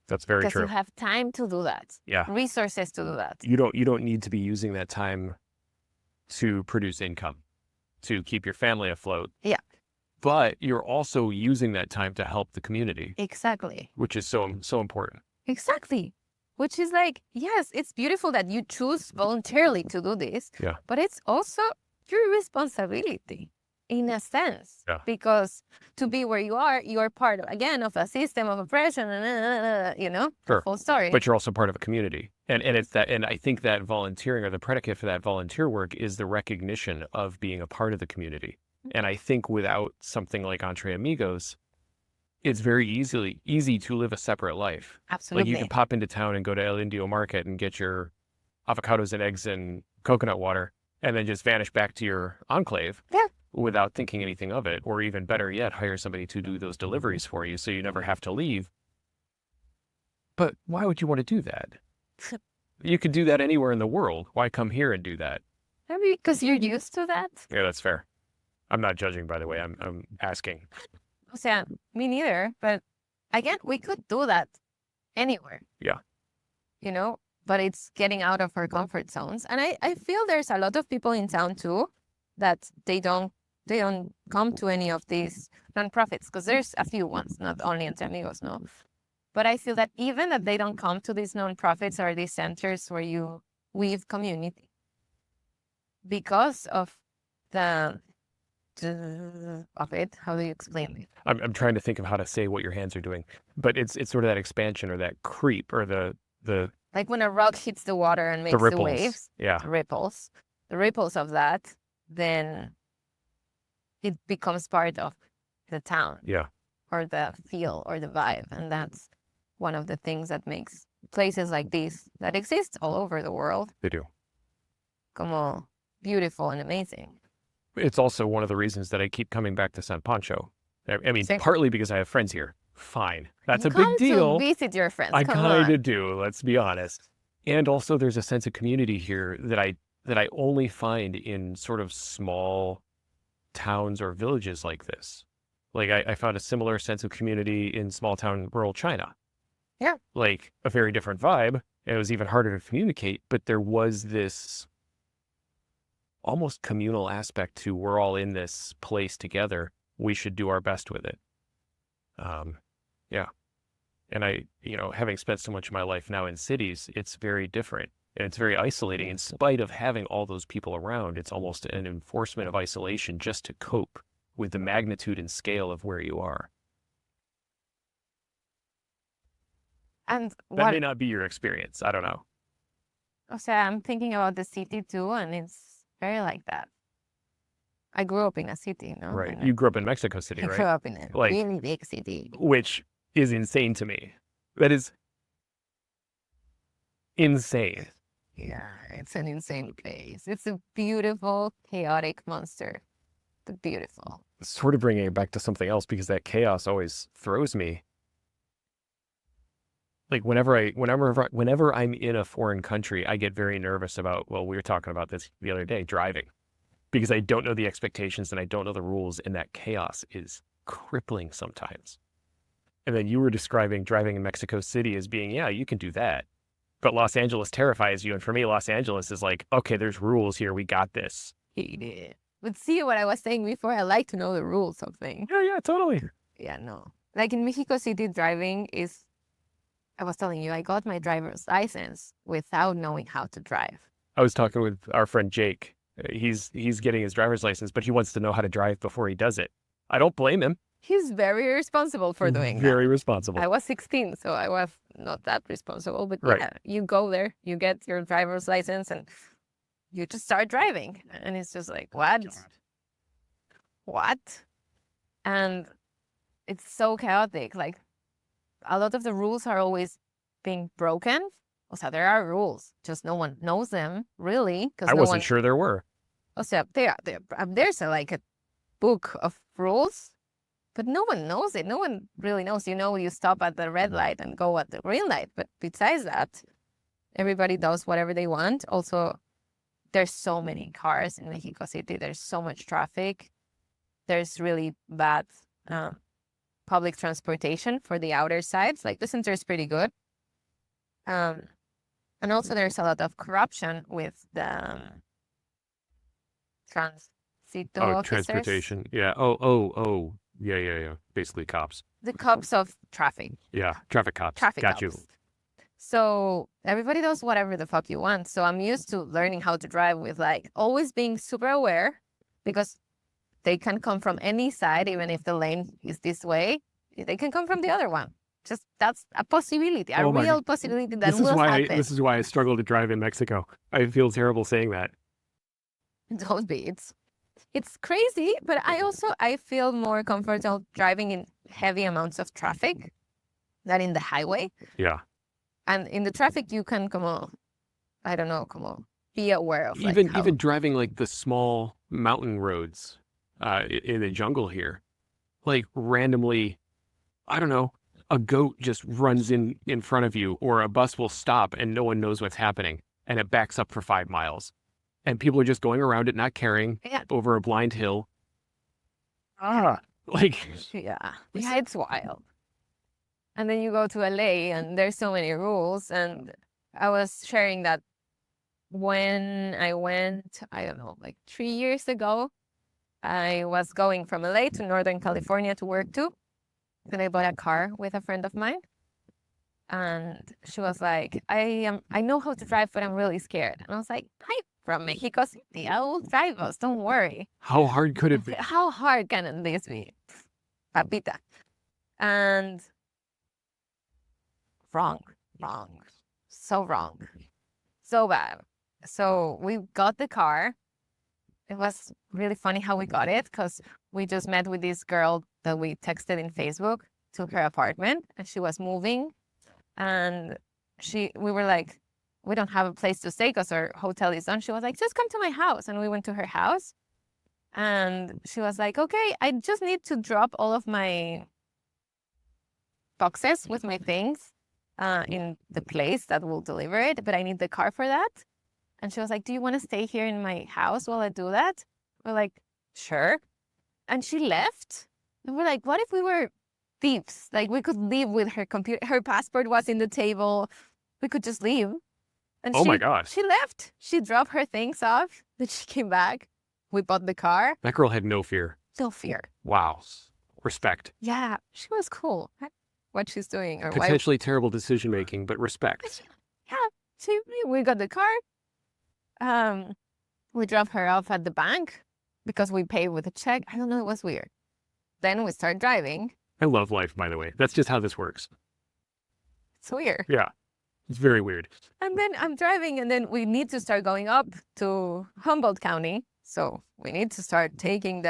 That's very because true. you have time to do that. Yeah. Resources to do that. You don't need to be using that time to produce income, to keep your family afloat. Yeah. But you're also using that time to help the community. Exactly. Which is so important. Exactly. Which is like, yes, it's beautiful that you choose voluntarily to do this. Yeah. But it's also your responsibility in a sense. Yeah. Because to be where you are part of, again, of a system of oppression, you know, Sure. the whole story. But you're also part of a community. And it's that, and I think that volunteering, or the predicate for that volunteer work, is the recognition of being a part of the community. And I think without something like Entre Amigos, it's very easy to live a separate life. Absolutely. Like, you can pop into town and go to El Indio Market and get your avocados and eggs and coconut water, and then just vanish back to your enclave. Yeah. Without thinking anything of it. Or even better yet, hire somebody to do those deliveries for you so you never have to leave. But why would you want to do that? You could do that anywhere in the world. Why come here and do that? Maybe because you're used to that. Yeah, that's fair. I'm not judging, by the way. I'm asking. O sea, me neither. But again, we could do that anywhere. Yeah. You know, but it's getting out of our comfort zones. And I feel there's a lot of people in town too that they don't come to any of these nonprofits, because there's a few ones, not only Entre Amigos, no. But I feel that even that they don't come to these nonprofits or these centers where you weave community because of the of it. How do you explain it? I'm trying to think of how to say what your hands are doing, but it's sort of that expansion or that creep or the like when a rock hits the water and makes the waves. Yeah. The ripples of that, then it becomes part of the town. Yeah. Or the feel or the vibe. And that's one of the things that makes places like these that exist all over the world. They do. Como beautiful and amazing. It's also one of the reasons that I keep coming back to San Pancho. I mean, Same. Partly because I have friends here. Fine. That's You a big come deal. to visit your friends. I Come kind on. of do, let's be honest. And also there's a sense of community here that I only find in sort of small towns or villages like this. Like, I found a similar sense of community in small town rural China. Yeah. Like, a very different vibe. And it was even harder to communicate, but there was this almost communal aspect to, we're all in this place together. We should do our best with it. Yeah. And having spent so much of my life now in cities, it's very different. And it's very isolating. In spite of having all those people around, it's almost an enforcement of isolation just to cope with the magnitude and scale of where you are. And That may not be your experience. I don't know. O sea, I'm thinking about the city too, and it's very like that. I grew up in a city, no? Right. And You grew up in Mexico City, I grew right? up in a Like- really big city. Which is insane to me. That is insane. Yeah, it's an insane place. It's a beautiful, chaotic monster. But beautiful. Sort of bringing it back to something else, because that chaos always throws me. Like, whenever I'm in a foreign country, I get very nervous about, well, we were talking about this the other day, driving, because I don't know the expectations and I don't know the rules, and that chaos is crippling sometimes. And then you were describing driving in Mexico City as being, yeah, you can do that. But Los Angeles terrifies you. And for me, Los Angeles is like, okay, there's rules here. We got this. Hate it. But see what I was saying before, I like to know the rules of things. Yeah, totally. Yeah, no. Like in Mexico City, driving is, I was telling you, I got my driver's license without knowing how to drive. I was talking with our friend Jake. He's getting his driver's license, but he wants to know how to drive before he does it. I don't blame him. He's very responsible for doing that. Very responsible. I was 16, so I was not that responsible. But Right. yeah, you go there, you get your driver's license, and you just start driving. And it's just like, what? What? And it's so chaotic. Like, a lot of the rules are always being broken. So there are rules, just no one knows them, really. Because I no wasn't one, sure there were. so there's like a book of rules, but no one knows it. No one really knows. You stop at the red light and go at the green light. But besides that, everybody does whatever they want. Also, there's so many cars in Mexico City. There's so much traffic. There's really bad public transportation for the outer sides. Like the center is pretty good. And also there's a lot of corruption with the transito officers. Transportation. Yeah. Yeah. Basically cops. The cops of traffic. Yeah. Traffic cops. Traffic Got cops. you. So everybody does whatever the fuck you want. So I'm used to learning how to drive with like always being super aware, because they can come from any side, even if the lane is this way. They can come from the other one. Just that's a possibility, a real possibility that will happen. This is why I struggle to drive in Mexico. I feel terrible saying that. Don't be. It's crazy, but I feel more comfortable driving in heavy amounts of traffic than in the highway. Yeah. And in the traffic, you can be aware of even driving like the small mountain roads in the jungle here, like randomly, I don't know, a goat just runs in front of you, or a bus will stop and no one knows what's happening and it backs up for 5 miles. And people are just going around it, not caring, over a blind hill. Like, yeah, it's wild. And then you go to LA and there's so many rules. And I was sharing that when I went, I don't know, like 3 years ago, I was going from LA to Northern California to work too. And I bought a car with a friend of mine. And she was like, I know how to drive, but I'm really scared. And I was like, I'm from Mexico City. I will drive us. Don't worry. how hard could it be? How hard can this be? Papita. And wrong. So wrong. So bad. So we got the car. It was really funny how we got it, because we just met with this girl that we texted in Facebook to her apartment, and she was moving. And we were like, we don't have a place to stay because our hotel is done. She was like, just come to my house. And we went to her house. And she was like, okay, I just need to drop all of my boxes with my things in the place that will deliver it, but I need the car for that. And she was like, do you want to stay here in my house while I do that? We're like, sure. And she left. And we're like, what if we were thieves? Like, we could leave with her computer. Her passport was in the table. We could just leave. And my gosh. She left. She dropped her things off. Then she came back. We bought the car. That girl had no fear. No fear. Wow. Respect. Yeah, she was cool. What she's doing. Or Potentially terrible decision making, but respect. Yeah, we got the car. We dropped her off at the bank because we paid with a check. I don't know, it was weird. Then we started driving. I love life, by the way. That's just how this works. It's weird. Yeah, it's very weird. And then I'm driving, and then we need to start going up to Humboldt County. So we need to start taking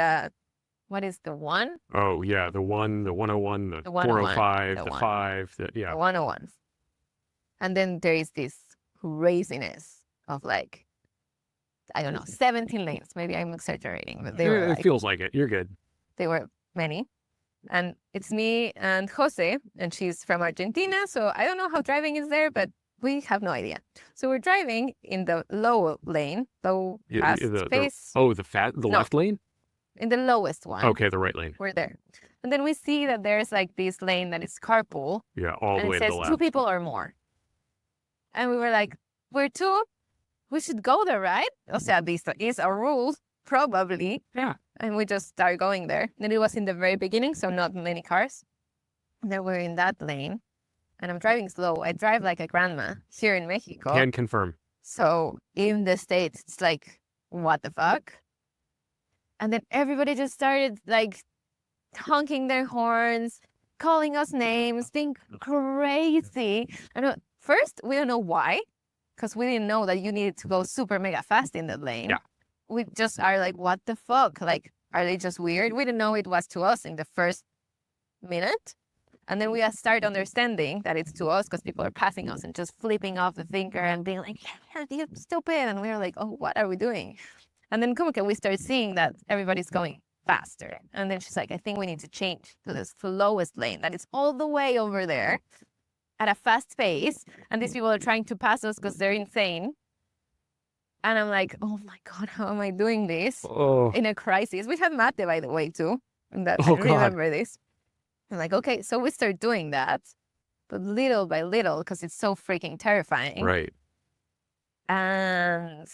what is the one? Oh, yeah, the 101, the 101, 405, the one. 5, The 101. And then there is this craziness of like, I don't know, 17 lanes. Maybe I'm exaggerating, but they were It feels like it. You're good. They were many. And it's me and Jose, and she's from Argentina. So I don't know how driving is there, but we have no idea. So we're driving in the low lane, fast space. The left lane? In the lowest one. Okay, the right lane. We're there. And then we see that there's like this lane that is carpool. Yeah, all the way to the And it says left. 2 people or more. And we were like, we're 2. We should go there, right? O sea, this is a rule, probably. Yeah. And we just started going there. And it was in the very beginning, so not many cars. And then we're in that lane. And I'm driving slow. I drive like a grandma here in Mexico. Can confirm. So in the States, it's like, what the fuck? And then everybody just started like honking their horns, calling us names, being crazy. And first, we don't know why. because we didn't know that you needed to go super mega fast in that lane. Yeah. We just are like, what the fuck? Like, are they just weird? We didn't know it was to us in the first minute. And then we start understanding that it's to us because people are passing us and just flipping off the finger and being like, yeah, you're stupid. And we're like, oh, what are we doing? And then como que we start seeing that everybody's going faster. And then she's like, I think we need to change to the slowest lane that is all the way over there at a fast pace. And these people are trying to pass us because they're insane. And I'm like, oh my God, how am I doing this Oh, in a crisis? We have mate, by the way, too. And that Oh, I God. remember this. I'm like, okay, so we start doing that, but little by little, because it's so freaking terrifying. right. And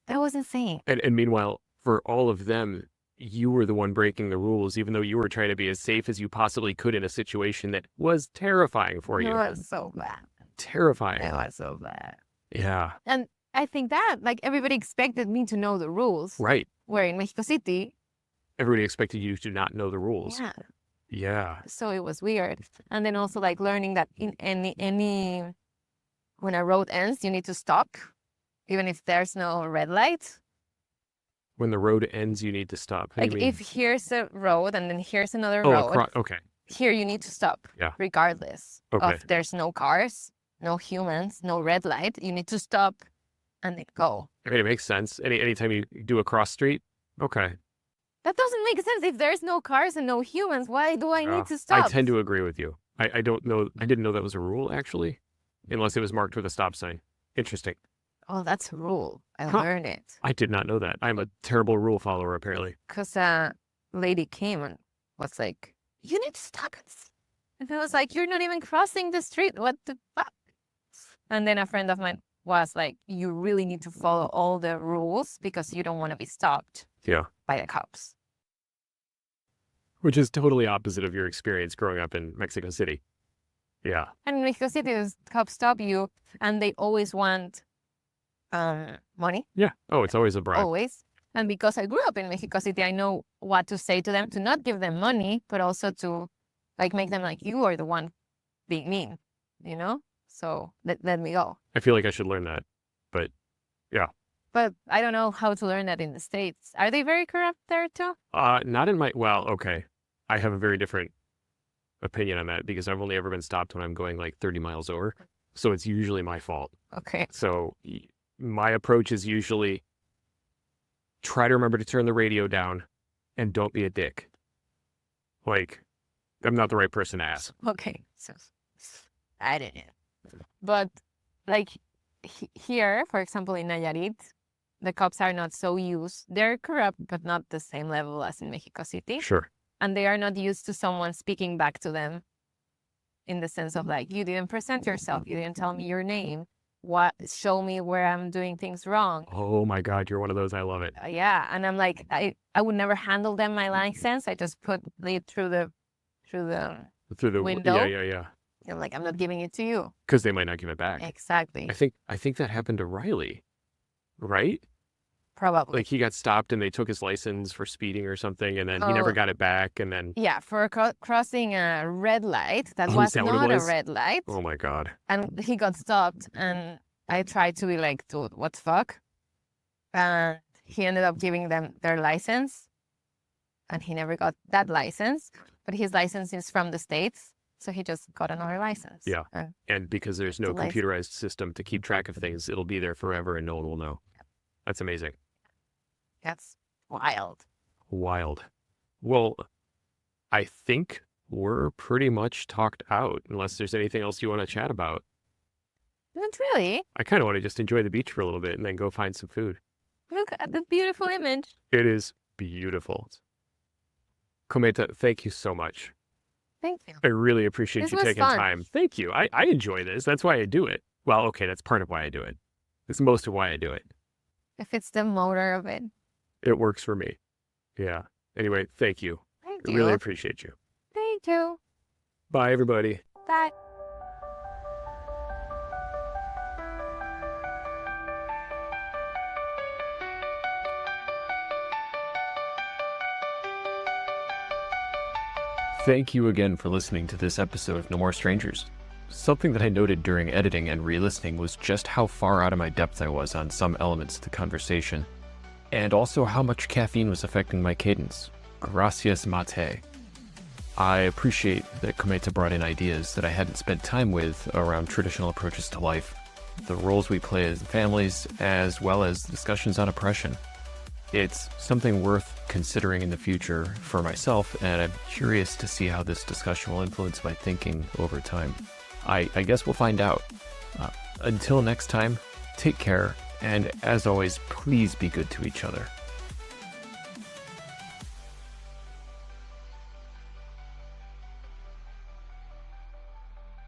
that was insane. And meanwhile, for all of them, you were the one breaking the rules, even though you were trying to be as safe as you possibly could in a situation that was terrifying for It you. was so bad. Terrifying. It was so bad. Yeah. And I think that, like, everybody expected me to know the rules. Right. Where in Mexico City, Everybody expected you to not know the rules. yeah. Yeah. So it was weird. And then also, like, learning that in any when a road ends, you need to stop, even if there's no red light. When the road ends, you need to stop. What do Like, you mean? if here's a road and then here's another Oh, road, okay. here you need to stop. Yeah. Regardless Okay. of there's no cars, no humans, no red light. You need to stop and then go. I mean, it makes sense. Anytime you do a cross street, okay. That doesn't make sense. If there's no cars and no humans, why do I Yeah. need to stop? I tend to agree with you. I don't know. I didn't know that was a rule, actually, unless it was marked with a stop sign. Interesting. Oh, that's a rule. I Huh. learned it. I did not know that. I'm a terrible rule follower, apparently. Because a lady came and was like, you need to stop it. And I was like, you're not even crossing the street. What the fuck? And then a friend of mine was like, you really need to follow all the rules because you don't want to be stopped Yeah. by the cops. Which is totally opposite of your experience growing up in Mexico City. Yeah. And in Mexico City, the cops stop you and they always want money, Yeah. Oh, it's always a bribe. always. And because I grew up in Mexico City, I know what to say to them, to not give them money, but also to like make them like, you are the one being mean, you know? So let me go. I feel like I should learn that. But I don't know how to learn that in the States. Are they very corrupt there too? Not in my, well, okay. I have a very different opinion on that because I've only ever been stopped when I'm going like 30 miles over. So it's usually my fault. Okay. So my approach is usually try to remember to turn the radio down and don't be a dick. Like, I'm not the right person to ask. Okay. So I don't know. But like here, for example, in Nayarit, the cops are not so used. They're corrupt, but not the same level as in Mexico City. Sure. And they are not used to someone speaking back to them in the sense of like, you didn't present yourself. You didn't tell me your name. Show me where I'm doing things wrong. Oh my God, you're one of those. I love it. Yeah. And I'm like, I would never handle them my license. I just put it through the Through the window. Yeah. I'm like, I'm not giving it to you. Because they might not give it back. Exactly. I think that happened to Riley, right? Probably. Like he got stopped and they took his license for speeding or something, and then he never Oh. got it back, and then Yeah, for crossing a red light that Oh, was is that what it not a was? red light. oh my God. And he got stopped, and I tried to be like, dude, what the fuck? And he ended up giving them their license, and he never got that license, but his license is from the States, so he just got another license. Yeah. And And because there's no The license. computerized system to keep track of things, it'll be there forever and no one will know. That's amazing. that's wild. Wild. Well, I think we're pretty much talked out, unless there's anything else you want to chat about. Not really. I kind of want to just enjoy the beach for a little bit and then go find some food. Look at the beautiful image. It is beautiful. Cometa, thank you so much. Thank you. I really appreciate This you was taking fun. time. Thank you. I enjoy this. That's why I do it. Well, okay, that's part of why I do it. It's most of why I do it. If it's the motor of it. It works for me. Yeah. Anyway, thank you. Thank I you. really appreciate you. Thank you. Bye, everybody. Bye. Thank you again for listening to this episode of No More Strangers. Something that I noted during editing and re-listening was just how far out of my depth I was on some elements of the conversation, and also how much caffeine was affecting my cadence. Gracias mate. I appreciate that Cometa brought in ideas that I hadn't spent time with around traditional approaches to life, the roles we play as families, as well as discussions on oppression. It's something worth considering in the future for myself, and I'm curious to see how this discussion will influence my thinking over time. I guess we'll find out. Until next time, take care, and as always, please be good to each other.